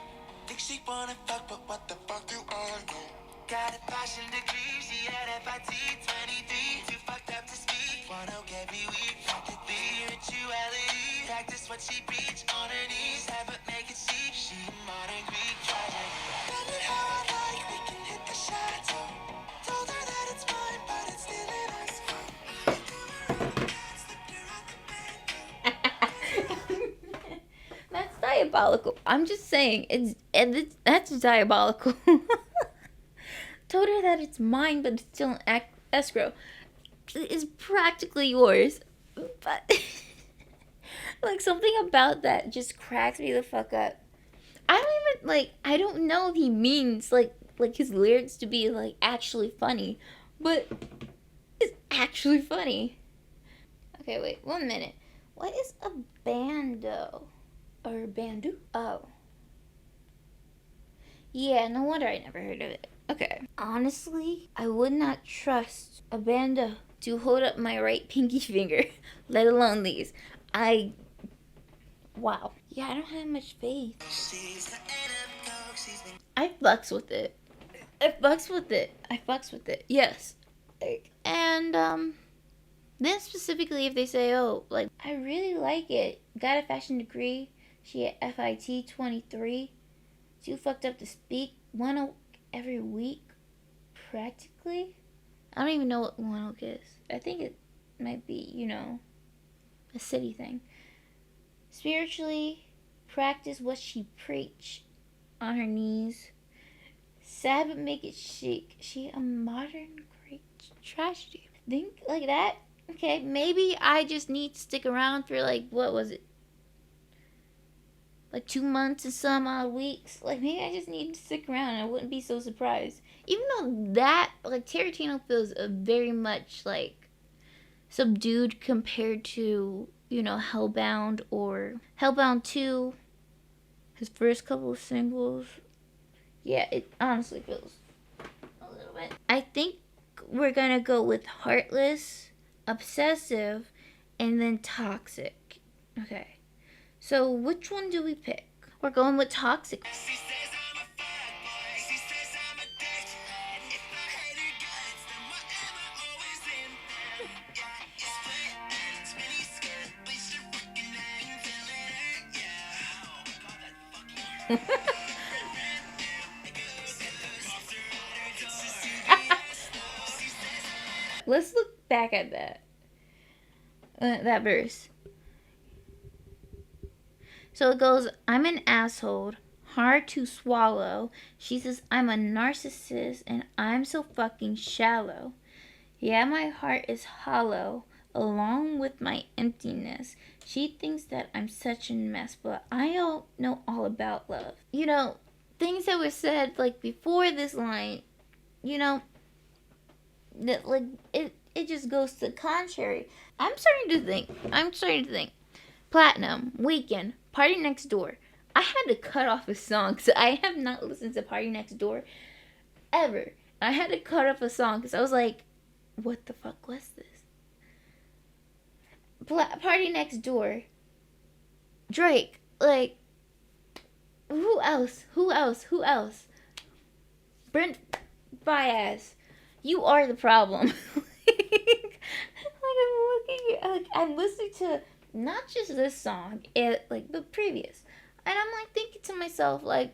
Think she wanna fuck, but what the fuck do I know? Got a fashion degree, she had FIT 23. Too fucked up to speak, wanna every week. Practically rituality, practice what she preach on her knees. Have it make it chic, she a modern Greek tragic. Tell me how I like, we can hit the chateau. Told her that it's mine, but it's still in us. That's diabolical. I'm just saying, that's diabolical. Told her that it's mine, but it's still in escrow. It's practically yours, but like something about that just cracks me the fuck up. I don't even like. I don't know if he means like his lyrics to be like actually funny, but it's actually funny. Okay, wait 1 minute. What is a bando? Or bandu? Oh. Yeah, no wonder I never heard of it. Okay. Honestly, I would not trust a bando to hold up my right pinky finger, let alone these. Wow. Yeah, I don't have much faith. I fucks with it. I fucks with it. Yes. And, then specifically if they say, oh, like, I really like it. Got a fashion degree. She had FIT 23. Too fucked up to speak. 1 every week. Practically. I don't even know what 1 is. I think it might be, a city thing. Spiritually, practice what she preach on her knees. Sad but make it chic. She a modern great tragedy. Think like that? Okay, maybe I just need to stick around for like, what was it? Like 2 months and some odd weeks. Like maybe I just need to stick around and I wouldn't be so surprised. Even though that, like Tarantino feels very much like subdued compared to, Hellbound or Hellbound 2. His first couple of singles. Yeah, it honestly feels a little bit. I think we're gonna go with Heartless, Obsessive, and then Toxic. Okay. So which one do we pick? We're going with Toxic. She says I'm a fuckboy. She says I'm a dick. And if I hate her guts, then why am I always in them? Yeah, split ends, mini skirt, bleached her fucking eye, you feeling it? Yeah. Oh my god, that fucking hurt. Let's look back at that verse. So it goes, I'm an asshole, hard to swallow. She says, I'm a narcissist and I'm so fucking shallow. Yeah, my heart is hollow, along with my emptiness. She thinks that I'm such a mess, but I don't know all about love. Things that were said, like, before this line, that, like, it just goes to the contrary. I'm starting to think. Platinum, Weekend, Party Next Door. I had to cut off a song because I have not listened to Party Next Door ever. I had to cut off a song because I was like, what the fuck was this? Party Next Door. Drake. Like, who else? Brent Baez. You are the problem. I'm listening to not just this song, but previous. And I'm like thinking to myself, like,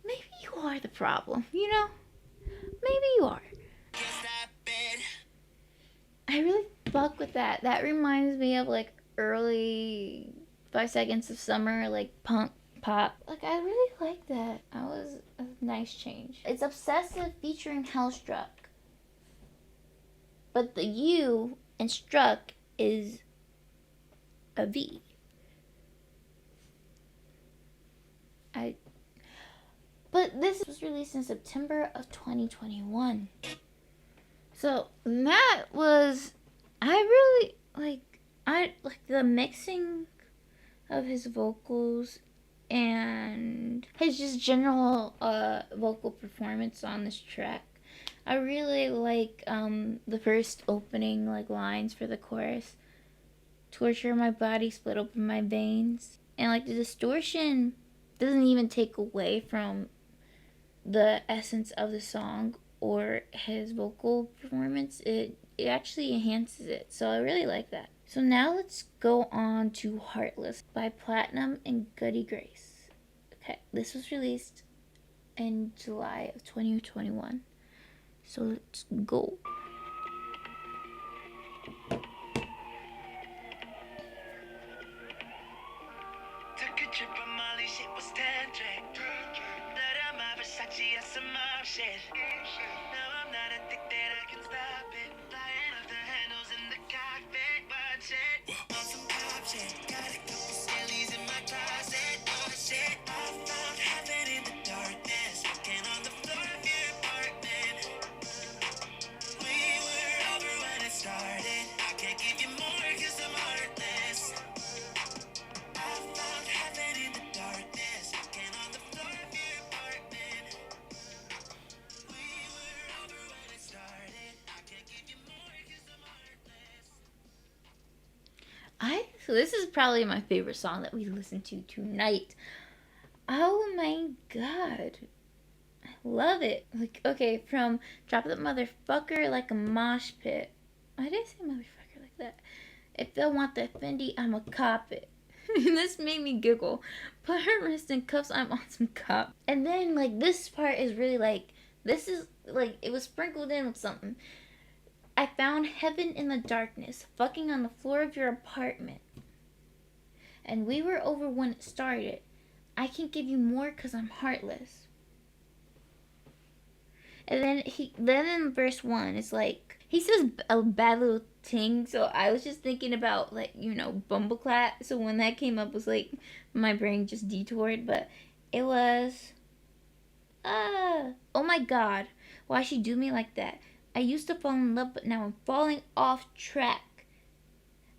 maybe you are the problem, Maybe you are. I really fuck with that. That reminds me of like early 5 Seconds of Summer, like punk pop. Like I really like that. That was a nice change. It's Obsessive featuring Hellstruck. But the U in struck is a V. But this was released in September of 2021. So that was, I like the mixing of his vocals and his just general vocal performance on this track. I really like the first opening like lines for the chorus. Torture my body, split open my veins. And like the distortion doesn't even take away from the essence of the song or his vocal performance. It actually enhances it. So I really like that. So now let's go on to Heartless by Platinum and Goody Grace. Okay, this was released in July of 2021. So let's go. Took a trip on Molly, shit was tantric. Blood on my Versace, that's some mob shit. Now I'm not addicted, I can stop it. Flying off the handles in the cockpit, watch it. On some pop shit, got a couple sillies in my closet. Oh shit, I found heaven in the darkness. Walking on the floor of your apartment. We were over when it started. I can't give you more cause I'm heartless. I found heaven in the darkness. Walking on the floor of your apartment. We were over when it started. I can't give you more cause I'm heartless. So this is probably my favorite song that we listened to tonight. Oh my god. I love it. Like, okay, from Drop That Motherfucker Like a Mosh Pit. Why did I say motherfucker like that? If they want the Fendi, I'ma cop it. This made me giggle. Put her wrist in cuffs, I'm on some cop. And then, like, this part is really like, this is, like, it was sprinkled in with something. I found heaven in the darkness, fucking on the floor of your apartment. And we were over when it started. I can't give you more cause I'm heartless. And then in verse 1, it's like, he says a bad little ting, so I was just thinking about, like, you know, Bumbleclap. So when that came up, it was like, my brain just detoured, but it was, oh my god, why she do me like that? I used to fall in love, but now I'm falling off track.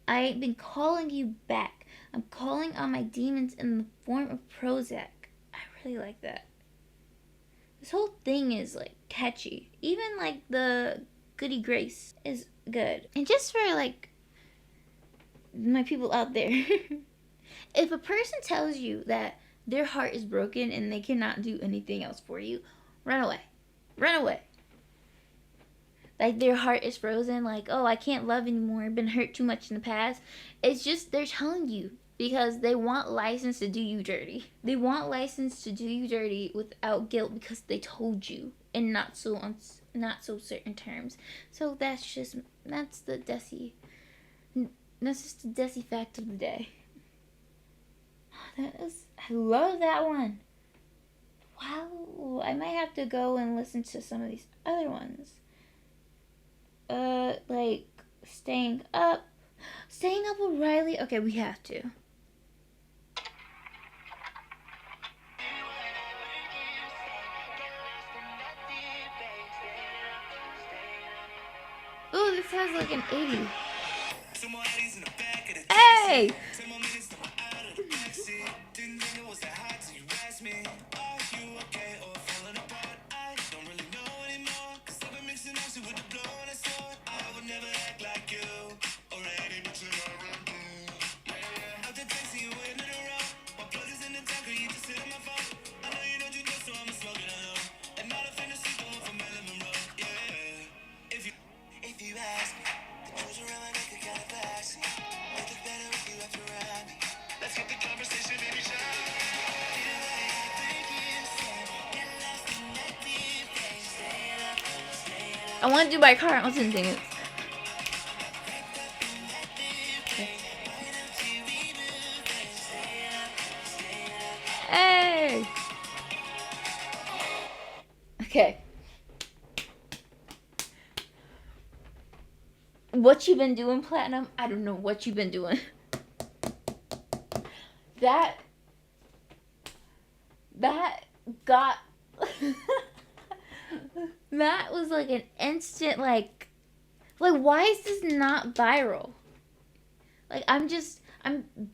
I ain't been calling you back. I'm calling on my demons in the form of Prozac. I really like that. This whole thing is, like, catchy. Even, like, the Goody Grace is good. And just for, like, my people out there, if a person tells you that their heart is broken and they cannot do anything else for you, run away. Run away. Like, their heart is frozen, like, oh, I can't love anymore, I've been hurt too much in the past. It's just, they're telling you because they want license to do you dirty. They want license to do you dirty without guilt because they told you in not so certain terms. So that's just the Dezzy fact of the day. I love that one. Wow, I might have to go and listen to some of these other ones. Like Staying Up with Riley. Okay, we have to. Oh, this has like an 80. Hey! If you ask me, the tools around my neck are kind of classy. Make it better if you have to ride me. Let's get the conversation, baby, shine. I want to do by car. I wasn't sing it. Hey! Okay. What you been doing, Platinum? I don't know what you've been doing. That got that was like an instant like why is this not viral? Like I'm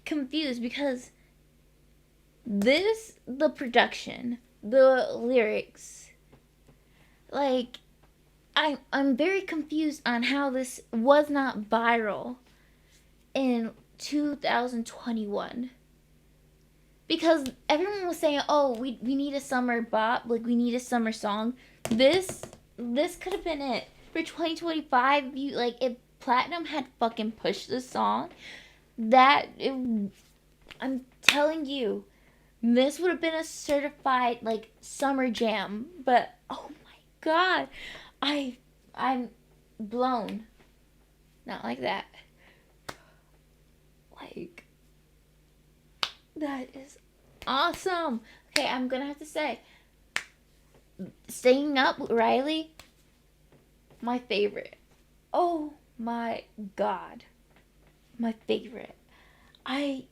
confused because the production, the lyrics, like I'm very confused on how this was not viral in 2021. Because everyone was saying, "Oh, we need a summer bop, like we need a summer song." This could have been it for 2025. You like if Platinum had fucking pushed this song, I'm telling you, this would have been a certified like summer jam. But oh my god, I'm blown. Not like that. Like, that is awesome. Okay, I'm gonna have to say, Staying Up with Riley, my favorite. Oh my god, my favorite. I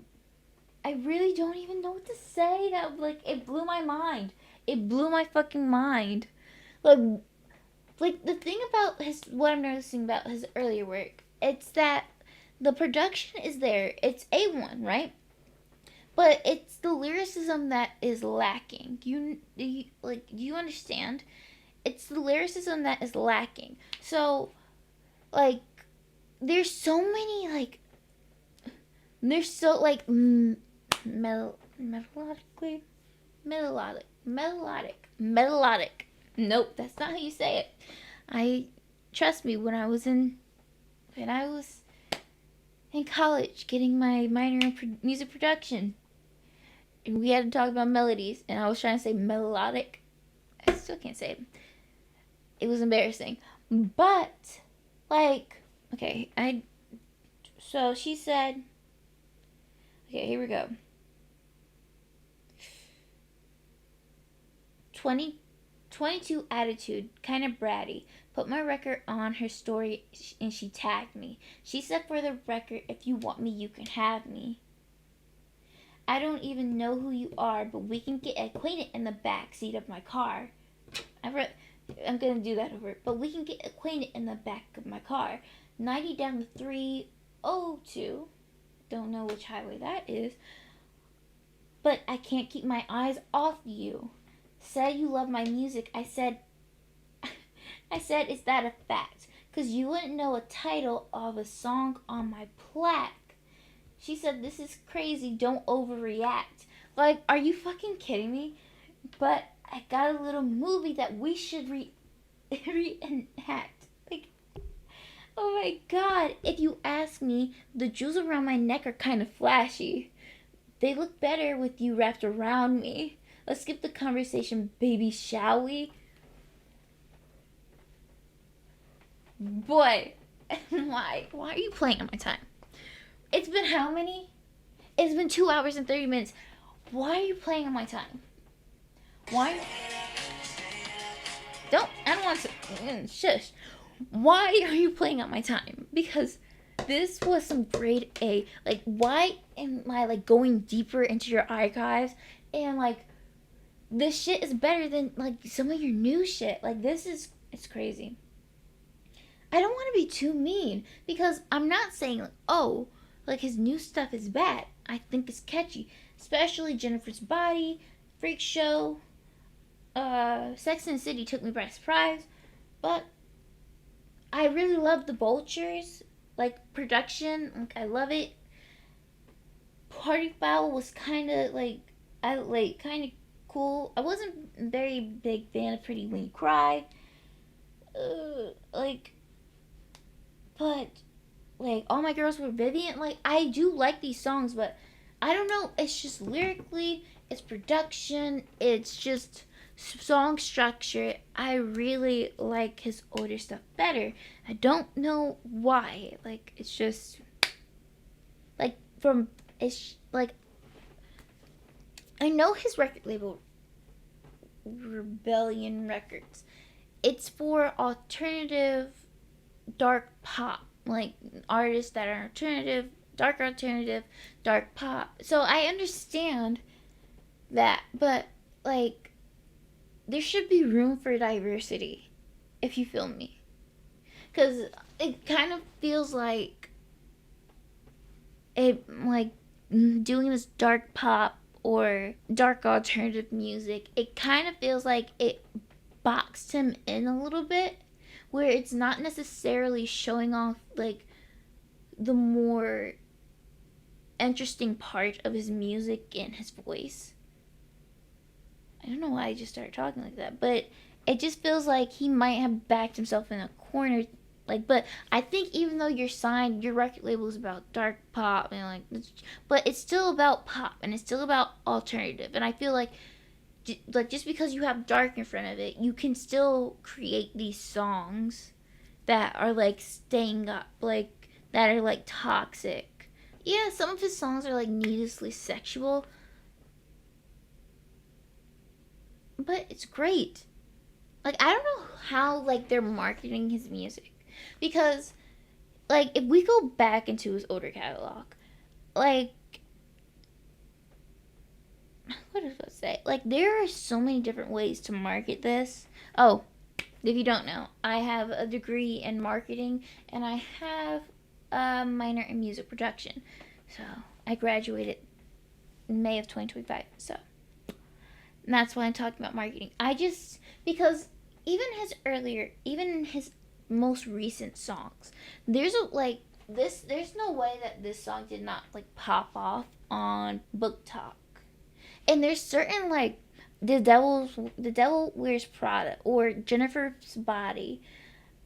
really don't even know what to say. That like it blew my mind. It blew my fucking mind. Like the thing about what I'm noticing about his earlier work, it's that the production is there. It's A1, right? But it's the lyricism that is lacking. Do you understand? It's the lyricism that is lacking. So, like, there's so many like, there's so like melodic. Nope, that's not how you say it. Trust me. When I was in college getting my minor in music production, and we had to talk about melodies, and I was trying to say melodic. I still can't say it. It was embarrassing. But, like, okay, so she said, okay, here we go. 22 attitude, kind of bratty. Put my record on her story and she tagged me. She said, for the record, if you want me, you can have me. I don't even know who you are, but we can get acquainted in the back seat of my car. I'm gonna do that over. But we can get acquainted in the back of my car. 90 down to 302. Don't know which highway that is. But I can't keep my eyes off you. Said you love my music. I said, is that a fact? Because you wouldn't know a title of a song on my plaque. She said, this is crazy. Don't overreact. Like, are you fucking kidding me? But I got a little movie that we should reenact. Like, oh my god. If you ask me, the jewels around my neck are kind of flashy. They look better with you wrapped around me. Let's skip the conversation, baby, shall we? Boy, why are you playing on my time? It's been how many? It's been 2 hours and 30 minutes. Why are you playing on my time? Why? I don't want to, shush. Why are you playing on my time? Because this was some grade A. Like, why am I, like, going deeper into your archives and, like, this shit is better than, like, some of your new shit. Like, it's crazy. I don't want to be too mean, because I'm not saying, like, oh, like, his new stuff is bad. I think it's catchy. Especially Jennifer's Body, Freak Show, Sex and the City took me by surprise. But I really love the Vultures, like, production. Like, I love it. Party Foul was kind of, like, kind of cool. I wasn't a very big fan of Pretty When You Cry. But, like, All My Girls Were Vivian. Like, I do like these songs, but I don't know. It's just lyrically, it's production, it's just song structure. I really like his older stuff better. I don't know why. Like, it's just, like, I know his record label, Rebellion Records. It's for alternative, dark pop. Like, artists that are alternative, dark pop. So I understand that, but, like, there should be room for diversity, if you feel me. Because it kind of feels like doing this dark pop or dark alternative music, it kind of feels like it boxed him in a little bit, where it's not necessarily showing off like the more interesting part of his music and his voice. I don't know why I just started talking like that, but it just feels like he might have backed himself in a corner. Like, but I think even though you're signed, your record label is about dark pop and like, but it's still about pop and it's still about alternative. And I feel like just because you have dark in front of it, you can still create these songs that are like staying up, like that are like toxic. Yeah, some of his songs are like needlessly sexual, but it's great. Like, I don't know how like they're marketing his music, because like if we go back into his older catalog, like what was I supposed to say? Like, there are so many different ways to market this. Oh, if you don't know, I have a degree in marketing and I have a minor in music production. So I graduated in May of 2025. So and that's why I'm talking about marketing. Because even in his most recent songs, there's no way that this song did not like pop off on Book Talk. And there's certain like the devil wears Prada or Jennifer's Body,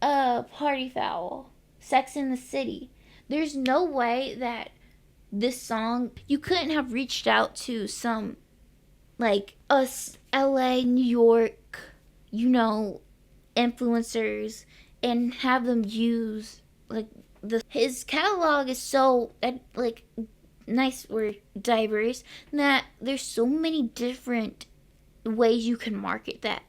Party Foul, Sex in the City. There's no way that this song, you couldn't have reached out to some like us LA, New York, influencers and have them use like his catalog is so like nice or diverse that there's so many different ways you can market that.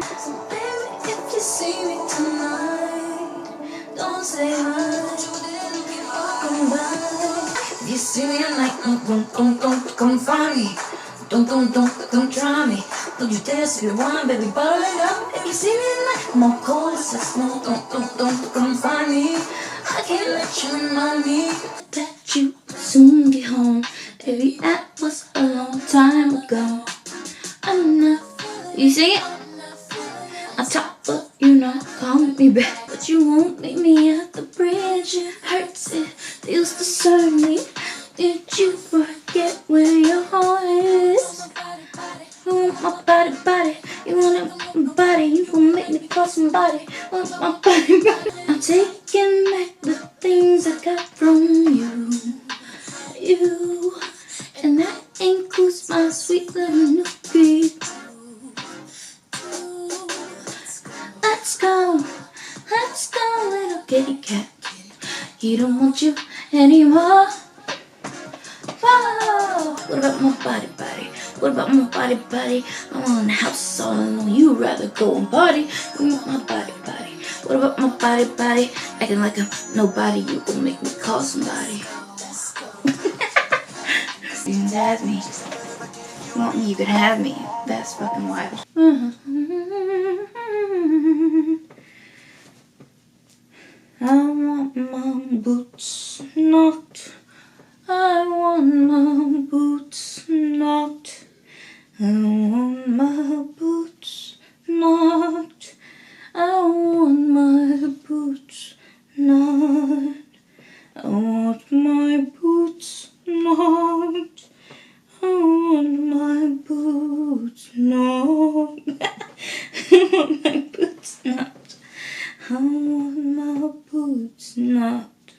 So baby, if you see me tonight, don't say hi. Come by. If you see me at night, don't come find me. Don't try me. Don't you dare say one, baby, bottle it up. If you see me at night, I'm all cold as a snow. Don't come find me. I can't let you remind me that you soon be home. Baby, that was a long time ago. I'm not. You sing it? I talk, but call me back. But you won't meet me at the bridge. It hurts, it feels to serve me. Did you forget where your heart is? You want my body. You want my body. You gon' make me call somebody. Want my body. I'm taking back the things I got from you. And that includes my sweet little nookie. Let's go, little kitty cat. He don't want you anymore. Whoa. What about my body? What about my body? I'm on the house all alone. You'd rather go and party. You want my body? What about my body? Acting like I'm nobody. You gon' make me call somebody. You can have me. You want me? You could have me. That's fucking wild. I want my boots knocked. I want my boots knocked. I want my boots knocked. I want my boots knocked. I want my boots knocked. I want my boots knocked. I want my boots knocked. I want my boots knocked.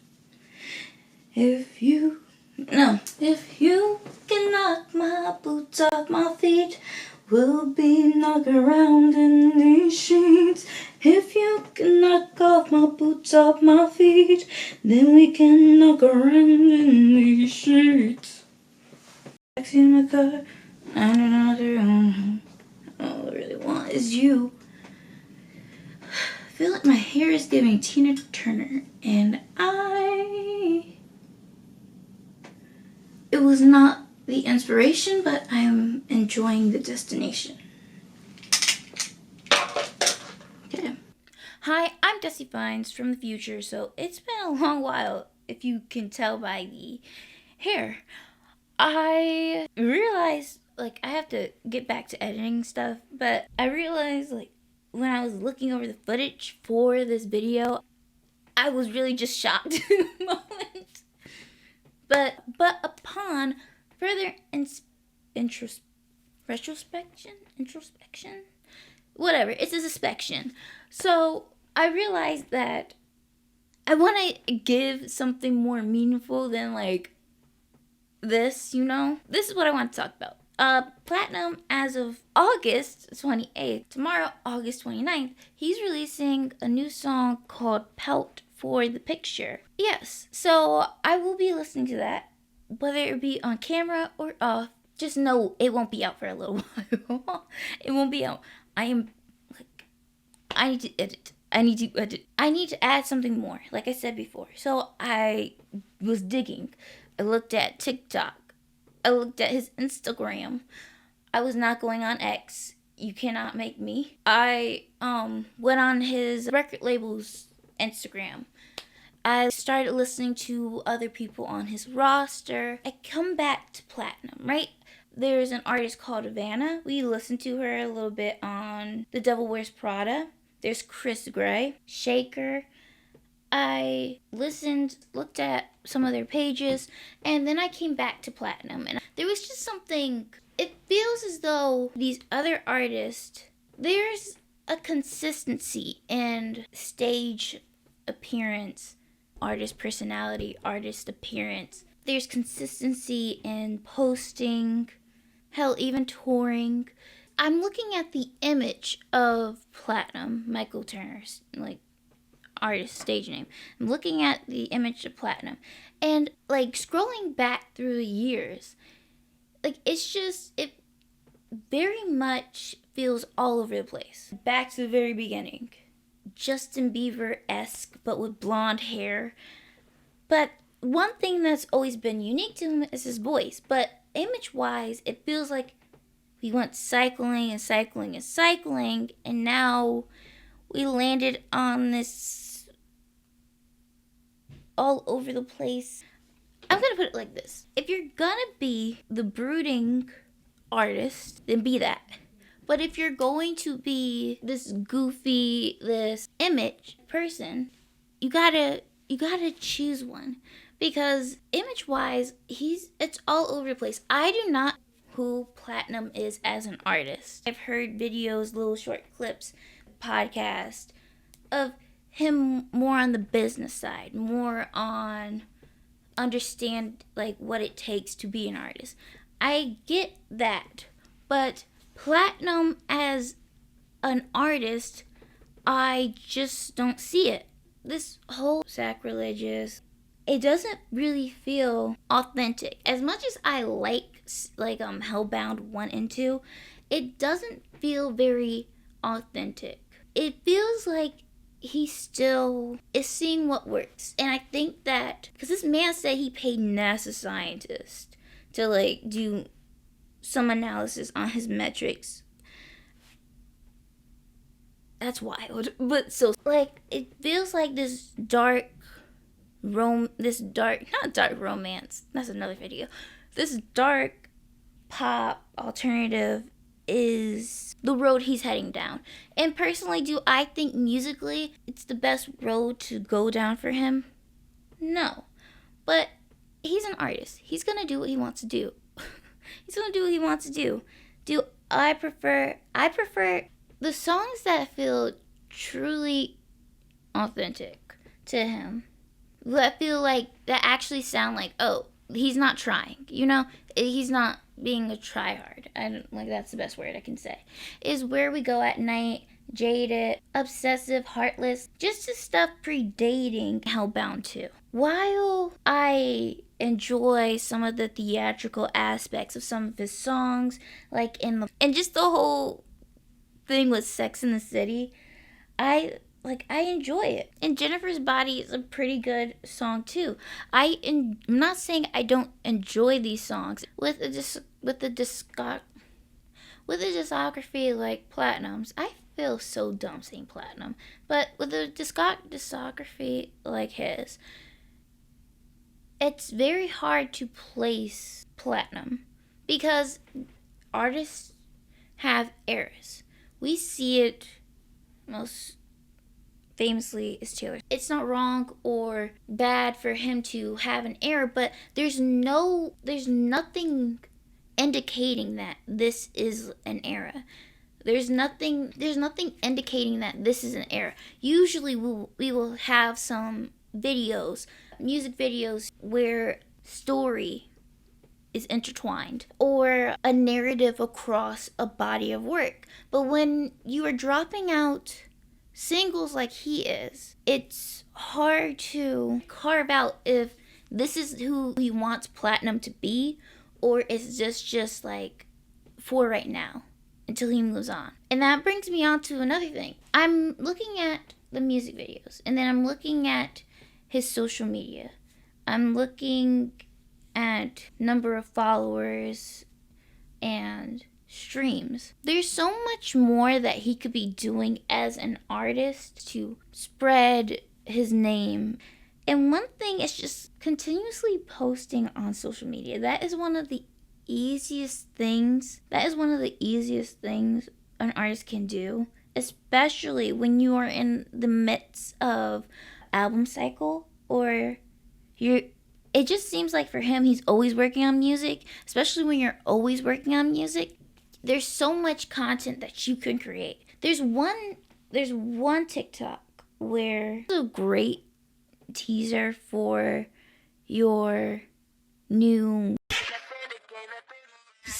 If you can knock my boots off my feet, we'll be knocking around in these sheets. If you can knock off my boots off my feet, then we can knock around in these sheets. Taxi in my car, and another one. All I really want is you. I feel like my hair is giving Tina Turner, and it was not the inspiration, but I'm enjoying the destination. Okay. Hi, I'm Dezzy Fines from the future, so it's been a long while, if you can tell by the hair. I realized, like, I have to get back to editing stuff, but I realized, like, when I was looking over the footage for this video, I was really just shocked in the moment. But upon further introspection, whatever, it's a suspicion. So I realized that I want to give something more meaningful than like this, you know? This is what I want to talk about. Platinum, as of August 28th, tomorrow, August 29th, he's releasing a new song called Pelt for the Picture. Yes, so I will be listening to that, whether it be on camera or off. Just know it won't be out for a little while. It won't be out. I need to edit. I need to add something more, like I said before. So I was digging. I looked at TikTok. I looked at his Instagram. I was not going on X. You cannot make me. I went on his record label's Instagram. I started listening to other people on his roster. I come back to Platinum, right? There's an artist called Havana. We listened to her a little bit on The Devil Wears Prada. There's Chris Gray, Shaker. I listened, looked at some of their pages, and then I came back to Platinum. And there was just something, it feels as though these other artists, there's a consistency in stage appearance, artist personality, artist appearance. There's consistency in posting, hell, even touring. I'm looking at the image of Platinum, Michael Turner's, like, artist stage name. I'm looking at the image of Platinum, and like scrolling back through the years, like it's just, it very much feels all over the place. Back to the very beginning, Justin Bieber-esque but with blonde hair. But one thing that's always been unique to him is his voice, but image wise it feels like we went cycling and cycling and cycling, and now we landed on this all over the place. I'm gonna put it like this. If you're gonna be the brooding artist, then be that. But if you're going to be this goofy, this image person, you gotta choose one. Because image-wise, it's all over the place. I do not know who Platinum is as an artist. I've heard videos, little short clips, podcast of him more on the business side, more on understand like what it takes to be an artist. I get that, but Platinum as an artist, I just don't see it. This whole sacrilegious, it doesn't really feel authentic. As much as I like Hellbound 1 and 2, it doesn't feel very authentic. It feels like he still is seeing what works. And I think that, because this man said he paid NASA scientists to like do some analysis on his metrics. That's wild. But so, like, it feels like this not dark romance, that's another video. This dark pop alternative is the road he's heading down. And personally, do I think musically it's the best road to go down for him? No. But he's an artist. He's gonna do what he wants to do. Do I prefer the songs that feel truly authentic to him, that feel like, that actually sound like, oh, he's not trying, you know, he's not being a tryhard. I don't, like, that's the best word I can say. Is Where We Go at Night, Jaded, Obsessive, Heartless, just the stuff predating Hellbound 2. While I enjoy some of the theatrical aspects of some of his songs, like and just the whole thing with Sex in the City, I enjoy it. And Jennifer's Body is a pretty good song too. I'm not saying I don't enjoy these songs. With a discography like Platinum's, I feel so dumb saying Platinum, but with a discography like his, it's very hard to place platinum because artists have eras. We see it most famously is Taylor. It's not wrong or bad for him to have an era, but there's nothing indicating that this is an era. There's nothing indicating that this is an era. Usually we will have some videos, music videos where story is intertwined or a narrative across a body of work. But when you are dropping out singles like he is, it's hard to carve out if this is who he wants platinum to be, or is this just like for right now until he moves on. And that brings me on to another thing. I'm looking at the music videos, and then I'm looking at his social media. I'm looking at number of followers and streams. There's so much more that he could be doing as an artist to spread his name. And one thing is just continuously posting on social media. That is one of the easiest things. An artist can do, especially when you are in the midst of album cycle, or it just seems like for him, he's always working on music, especially when you're always working on music. There's so much content that you can create. There's one TikTok where it's a great teaser for your new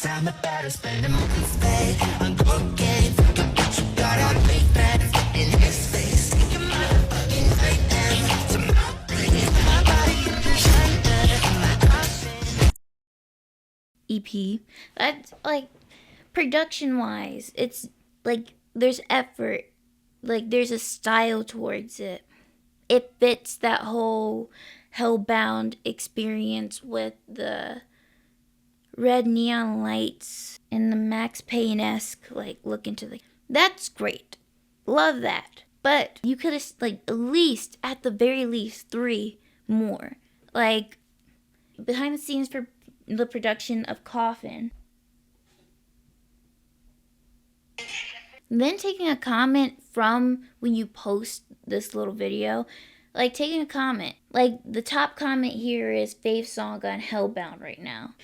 I'm about to spend a month's pay on cocaine. Get you got on big fans in his face. You motherfucking great man. So my body shine EP. That's like production wise, it's like there's effort, like there's a style towards it. It fits that whole Hellbound experience with the red neon lights and the Max Payne-esque like look into the. That's great. Love that. But you could have like at the very least 3 more. Like behind the scenes for the production of Coffin. Then taking a comment from when you post this little video, like taking a comment, like the top comment here is Fave song on Hellbound right now.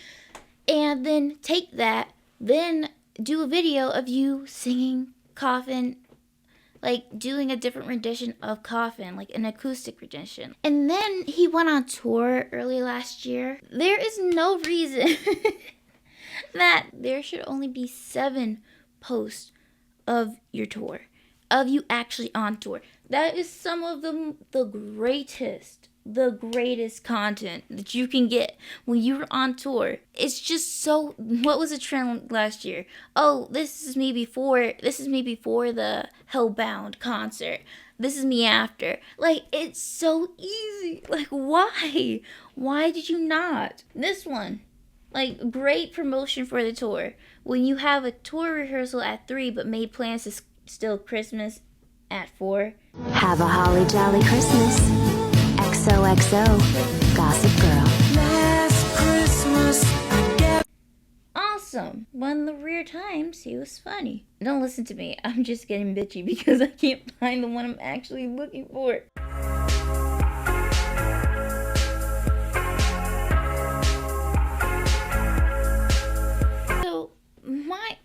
And then take that, then do a video of you singing Coffin, like doing a different rendition of Coffin, like an acoustic rendition. And then he went on tour early last year. There is no reason that there should only be 7 posts of your tour, of you actually on tour. That is some of the greatest content that you can get when you're on tour. It's just so. What was the trend last year? Oh, this is me before the Hellbound concert. This is me after. Like, it's so easy. Like, why did you not? This one, like, great promotion for the tour. When you have a tour rehearsal at 3 but made plans to still Christmas at 4. Have a holly jolly Christmas. XOXO, Gossip Girl. Last Christmas, I get Awesome. One of the rare times he was funny. Don't listen to me. I'm just getting bitchy because I can't find the one I'm actually looking for. So my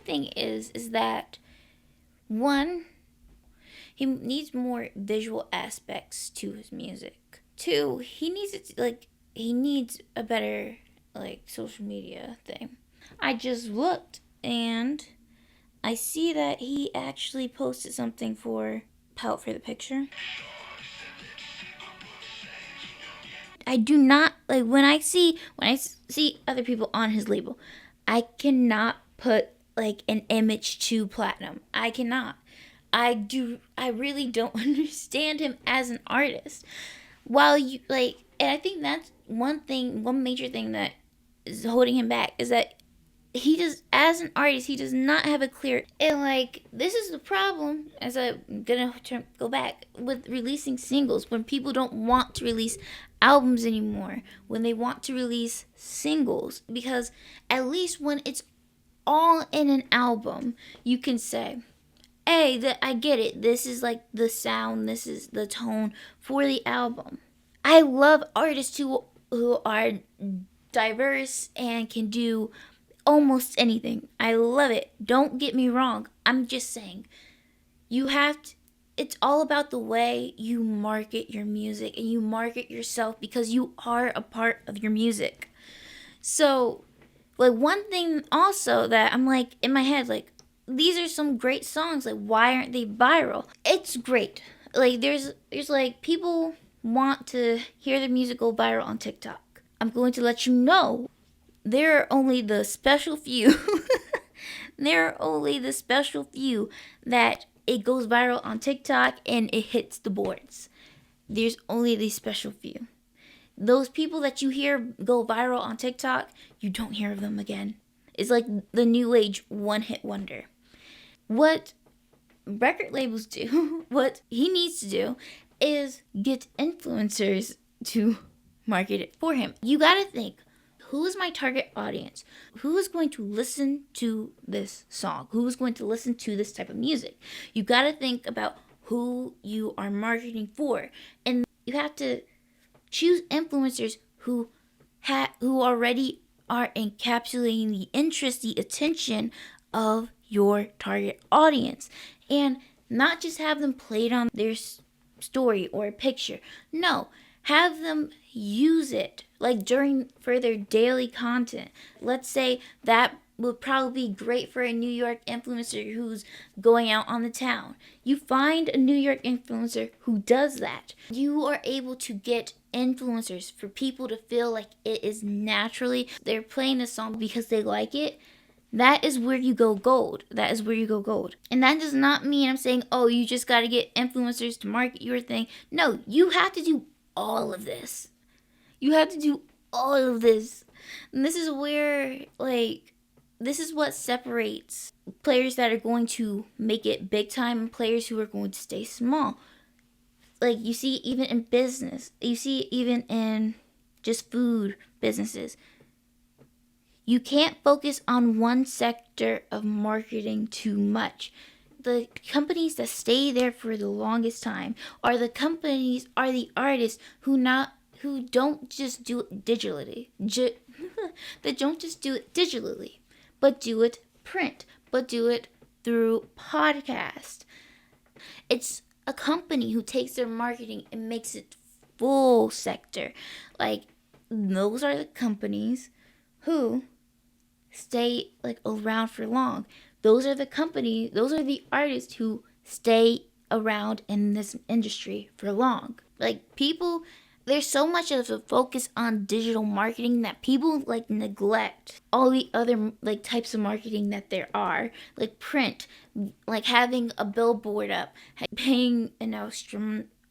thing is that 1, he needs more visual aspects to his music. 2, he needs a better social media thing. I just looked and I see that he actually posted something for Pout for the Picture. I do not when I see other people on his label, I cannot put an image to platinum. I cannot. I really don't understand him as an artist. While you and I think that's one major thing that is holding him back is that he does, as an artist, he does not have a clear, and like, this is the problem, as I'm gonna go back with releasing singles, when people don't want to release albums anymore, when they want to release singles, because at least when it's all in an album, you can say, hey, I get it, this is like the sound, this is the tone for the album. I love artists who are diverse and can do almost anything. I love it. Don't get me wrong. I'm just saying, you have to, it's all about the way you market your music and you market yourself, because you are a part of your music. So, like, one thing also that I'm like in my head, like, these are some great songs, like, why aren't they viral? It's great. Like, there's like, people want to hear their music go viral on TikTok. I'm going to let you know, there are only the special few there are only the special few that it goes viral on TikTok and it hits the boards. There's only these special few. Those people that you hear go viral on TikTok, you don't hear of them again. It's like the new age one-hit wonder. What record labels do, what he needs to do, is get influencers to market it for him. You gotta think, who is my target audience? Who is going to listen to this song? Who is going to listen to this type of music? You gotta think about who you are marketing for. And you have to choose influencers who already are encapsulating the interest, the attention of your target audience. And not just have them played on their story or a picture. No, have them use it, like, for their daily content. Let's say that would probably be great for a New York influencer who's going out on the town. You find a New York influencer who does that. You are able to get influencers for people to feel like it is naturally, they're playing a song because they like it. That is where you go gold. That is where you go gold. And that does not mean I'm saying, oh, you just got to get influencers to market your thing. No, you have to do all of this. You have to do all of this. And this is where, like, this is what separates players that are going to make it big time and players who are going to stay small. Like, you see even in business. You see even in just food businesses. You can't focus on one sector of marketing too much. The companies that stay there for the longest time are the artists who don't just do it digitally. They don't just do it digitally, but do it print, but do it through podcast. It's a company who takes their marketing and makes it full sector. Like, those are the companies who stay, like, around for long. Those are the artists who stay around in this industry for long. Like, people, there's so much of a focus on digital marketing that people, like, neglect all the other, like, types of marketing that there are, like print, like having a billboard up, paying an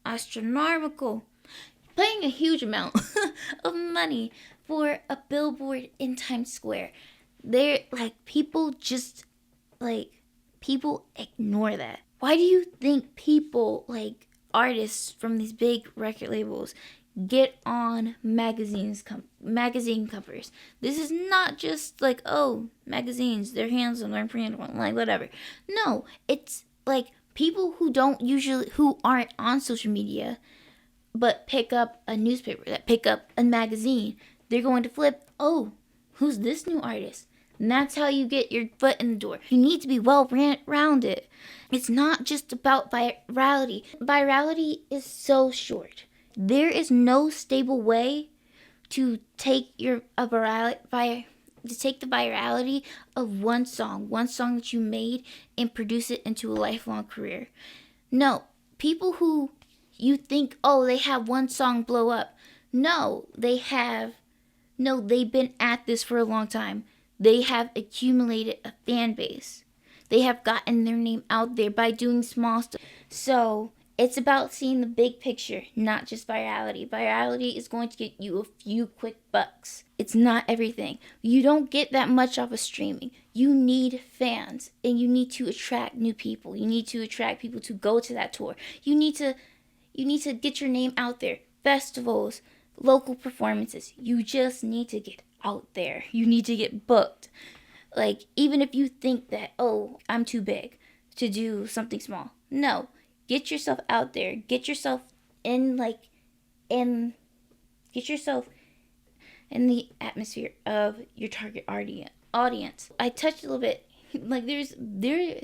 astronomical, paying a huge amount of money for a billboard in Times Square. They're like, people ignore that. Why do you think people, like artists from these big record labels, get on magazine covers? This is not just like, oh, magazines, they're handsome, they're pretty, like, whatever. No, it's like people who aren't on social media but pick up a newspaper, that pick up a magazine, they're going to flip, oh, who's this new artist? And that's how you get your foot in the door. You need to be well-rounded. It's not just about virality. Virality is so short. There is no stable way to take the virality of one song that you made, and produce it into a lifelong career. No, people who you think, oh, they have one song blow up. No, they've been at this for a long time. They have accumulated a fan base. They have gotten their name out there by doing small stuff. So It's about seeing the big picture, not just virality. Virality is going to get you a few quick bucks. It's not everything. You don't get that much off of streaming. You need fans, and you need to attract new people. You need to attract people to go to that tour. You need to get your name out there. Festivals, local performances. You just need to get out there. You need to get booked. Like, even if you think that, oh, I'm too big to do something small. No. Get yourself out there. Get yourself in the atmosphere of your target audience. I touched a little bit. Like, there is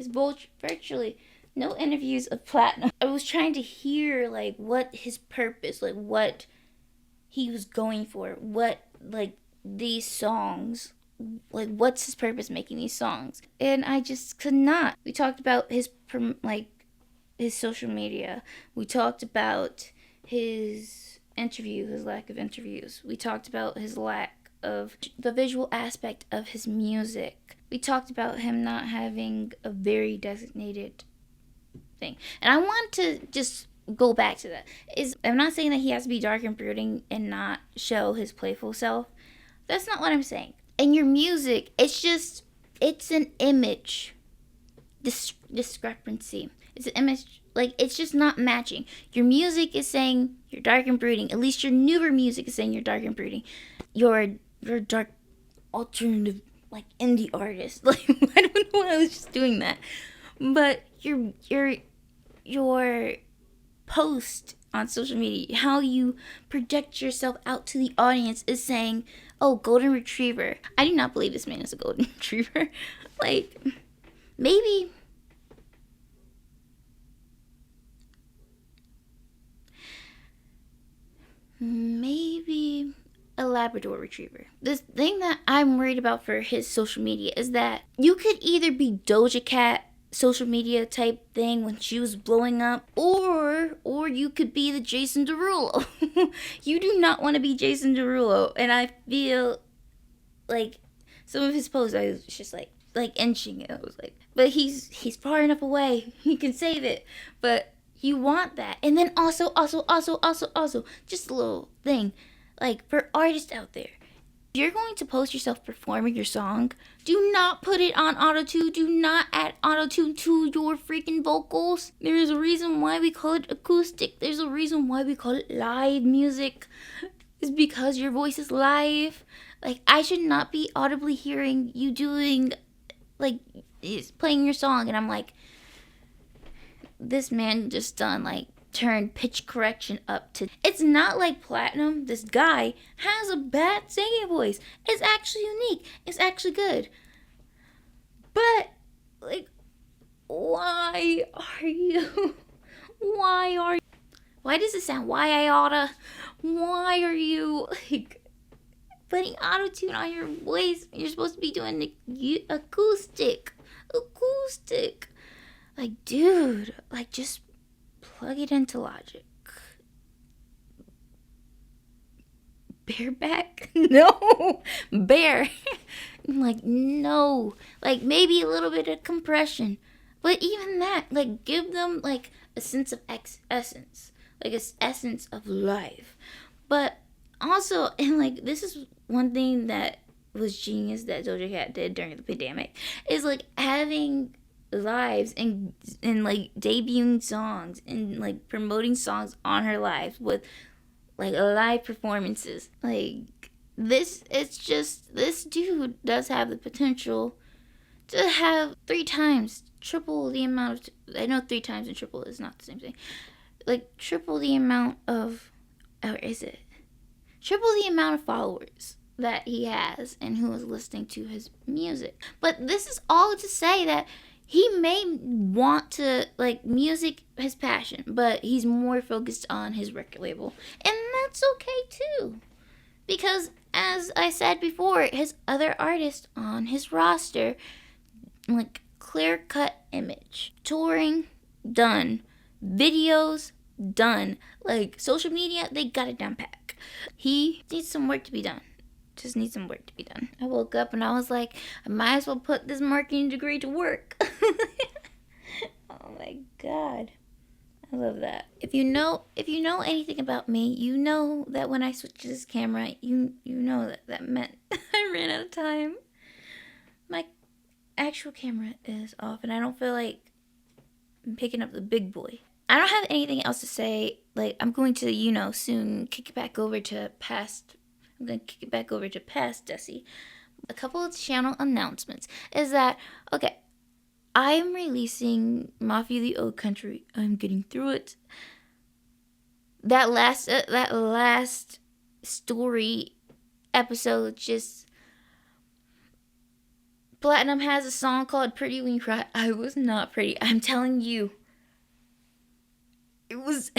virtually no interviews of Platinum. I was trying to hear, like, what his purpose, like, what he was going for, what, like, these songs, like, what's his purpose making these songs? And I just could not. We talked about his social media. We talked about his lack of interviews. We talked about his lack of the visual aspect of his music. We talked about him not having a very designated thing. And I want to just go back to that. I'm not saying that he has to be dark and brooding and not show his playful self. That's not what I'm saying. In your music, it's an image discrepancy. It's an image, like, it's just not matching. Your music is saying you're dark and brooding. At least your newer music is saying you're dark and brooding. You're dark alternative, like, indie artist. Like, I don't know why I was just doing that. But your post on social media, how you project yourself out to the audience is saying, oh, golden retriever. I do not believe this man is a golden retriever. Like, maybe a Labrador retriever. The thing that I'm worried about for his social media is that you could either be Doja Cat social media type thing when she was blowing up, or you could be the Jason Derulo. You do not want to be Jason Derulo, and I feel like some of his posts, I was just like inching it. I was like, but he's far enough away, he can save it. But you want that. And then also, just a little thing, like, for artists out there, if you're going to post yourself performing your song, do not put it on auto-tune. Do not add auto-tune to your freaking vocals. There is a reason why we call it acoustic. There's a reason why we call it live music. It's because your voice is live. Like, I should not be audibly hearing you doing, like, playing your song, and I'm like, this man just done, like, turned pitch correction up to... It's not like Platinum, this guy, has a bad singing voice. It's actually unique. It's actually good. But, like, why are you... Why does it sound why I oughta? Why are you, like, putting auto-tune on your voice? You're supposed to be doing acoustic. Like, dude, like, just plug it into Logic. Bareback? No. Bare. Like, no. Like, maybe a little bit of compression. But even that, like, give them, like, a sense of essence. Like, a essence of life. But also, and, like, this is one thing that was genius that Doja Cat did during the pandemic, is, like, having lives and like debuting songs and like promoting songs on her live with like live performances. Like, this dude does have the potential to have 3 times triple the amount of, I know 3 times and triple is not the same thing, like triple the amount of, or is it triple the amount of followers that he has and who is listening to his music. But this is all to say that he may want to, like, music, his passion, but he's more focused on his record label. And that's okay, too. Because, as I said before, his other artists on his roster, like, clear-cut image. Touring, done. Videos, done. Like, social media, they got it down pat. He needs some work to be done. Just needs some work to be done. I woke up and I was like, I might as well put this marketing degree to work. Oh my god. I love that. If you know anything about me, you know that when I switch to this camera, you know that meant I ran out of time. My actual camera is off, and I don't feel like I'm picking up the big boy. I don't have anything else to say. Like, I'm going to, soon kick it back over to past. I'm going to kick it back over to past Dezzy. A couple of channel announcements is that, okay, I'm releasing Mafia the Old Country. I'm getting through it. That last story episode, just Platinum has a song called Pretty When You Cry. I was not pretty. I'm telling you. It was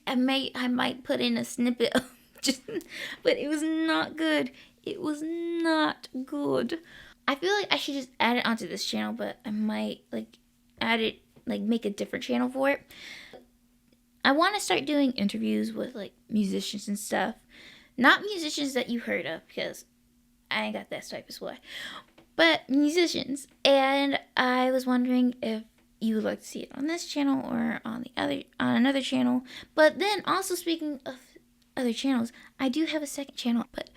I might put in a snippet of but it was not good. It was not good. I feel like I should just add it onto this channel, but I might add it, make a different channel for it. I want to start doing interviews with musicians and stuff. Not musicians that you heard of, because I ain't got that type of swag. But musicians. And I was wondering if you would like to see it on this channel or on another channel. But then also, speaking of other channels, I do have a second channel, but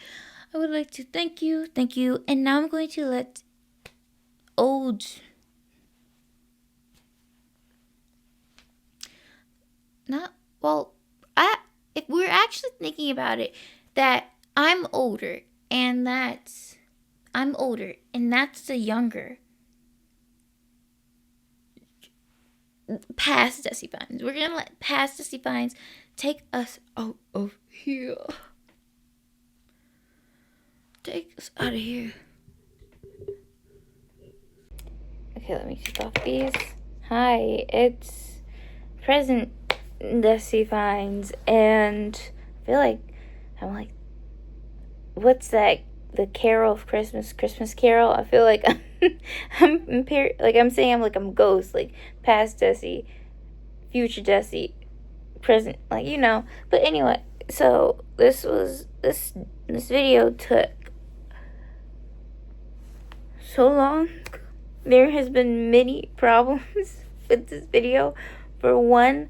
I would like to thank you, and now I'm going to let if we're actually thinking about it, that I'm older, and that's the younger past Dezzy Fines. We're gonna let past Dezzy Fines take us out of here. Take us out of here. Okay, let me take off these. Hi, it's present Dezzy Fines, and I feel like I'm what's that? The Carol of Christmas Carol. I feel like I'm saying I'm a ghost, past Dezzy, future Dezzy, present, But anyway, so this video took so long. There has been many problems with this video. For one,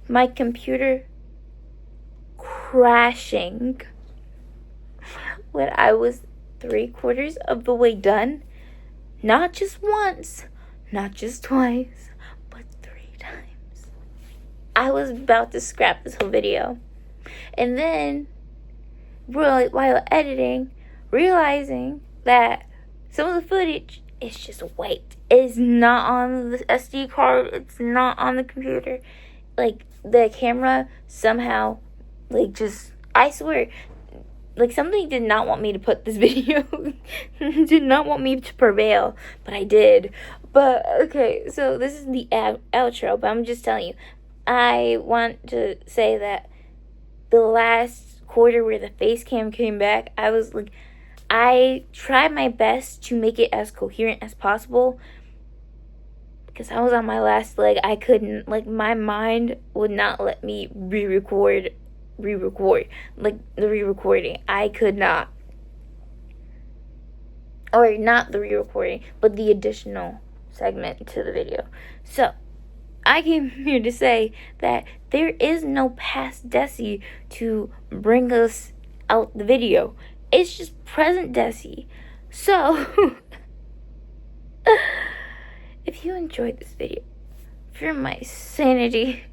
my computer crashing when I was 3/4 of the way done. Not just once, not just twice, but 3 times. I was about to scrap this whole video. And then, while editing, realizing that some of the footage is just wiped. It's not on the SD card. It's not on the computer. The camera somehow, I swear, something did not want me to put this video. Did not want me to prevail, but I did. But, okay, so this is the outro, but I'm just telling you. I want to say that the last quarter where the face cam came back, I tried my best to make it as coherent as possible, because I was on my last leg. I couldn't, my mind would not let me re-record the re-recording. I could not. Or not the re-recording, but the additional segment to the video. So, I came here to say that there is no past Dezzy to bring us out the video. It's just present Dezzy. So, if you enjoyed this video, for my sanity,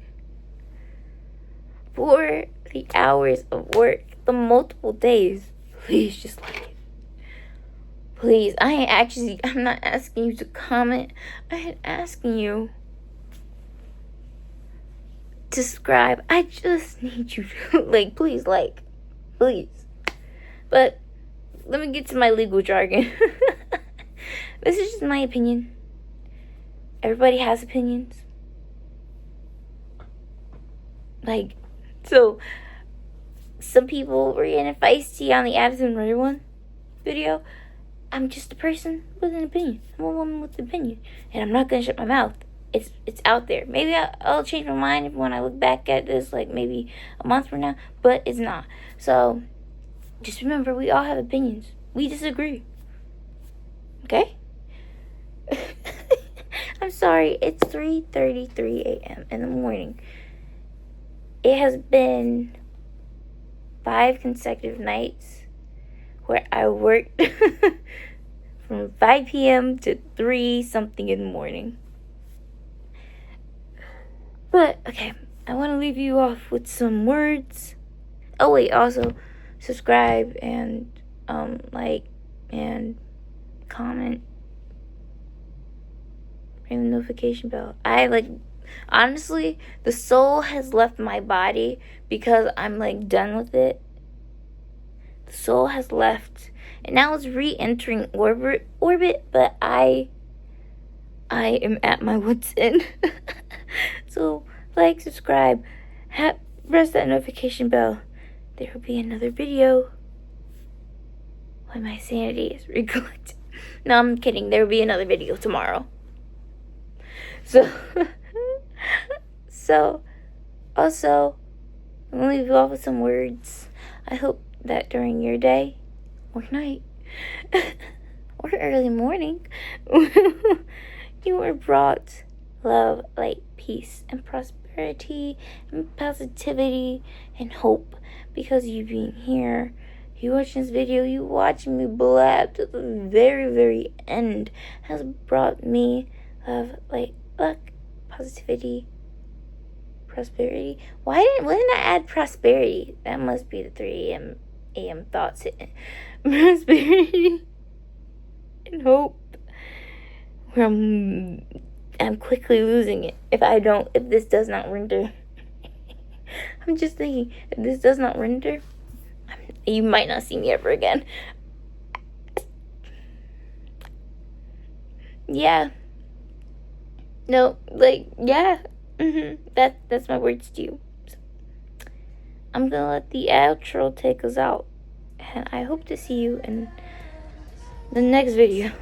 for the hours of work, the multiple days, please just like it. Please, I'm not asking you to comment. I am asking you to subscribe. I just need you to, please. But, let me get to my legal jargon. This is just my opinion. Everybody has opinions. So, some people were getting feisty on the Addison Ray one video. I'm just a person with an opinion. I'm a woman with an opinion. And I'm not going to shut my mouth. It's out there. Maybe I'll change my mind when I look back at this, maybe a month from now. But it's not. So, just remember, we all have opinions. We disagree. Okay? I'm sorry, it's 3:33 a.m. in the morning. It has been 5 consecutive nights where I worked from 5 p.m. to 3 something in the morning. But, okay, I want to leave you off with some words. Oh, wait, also, subscribe and, like, and comment. Ring the notification bell. Honestly, the soul has left my body because I'm, like, done with it. The soul has left. And now it's re-entering orbit, but I am at my wits' end. So, like, subscribe, press that notification bell. There will be another video when my sanity is recollected. No, I'm kidding. There will be another video tomorrow. So, also, I'm going to leave you off with some words. I hope that during your day, or night, or early morning, you are brought love, light, peace, and prosperity, and positivity, and hope. Because you being here, you watching this video, you watching me blab to the very, very end, has brought me love, light, luck, positivity, prosperity. Why didn't I add prosperity? That must be the 3 a.m. thoughts. Prosperity and hope. Where I'm quickly losing it if this does not render. I'm just thinking, if this does not render, you might not see me ever again. Yeah. No, like, yeah. That's my words to you. So, I'm gonna let the outro take us out. And I hope to see you in the next video.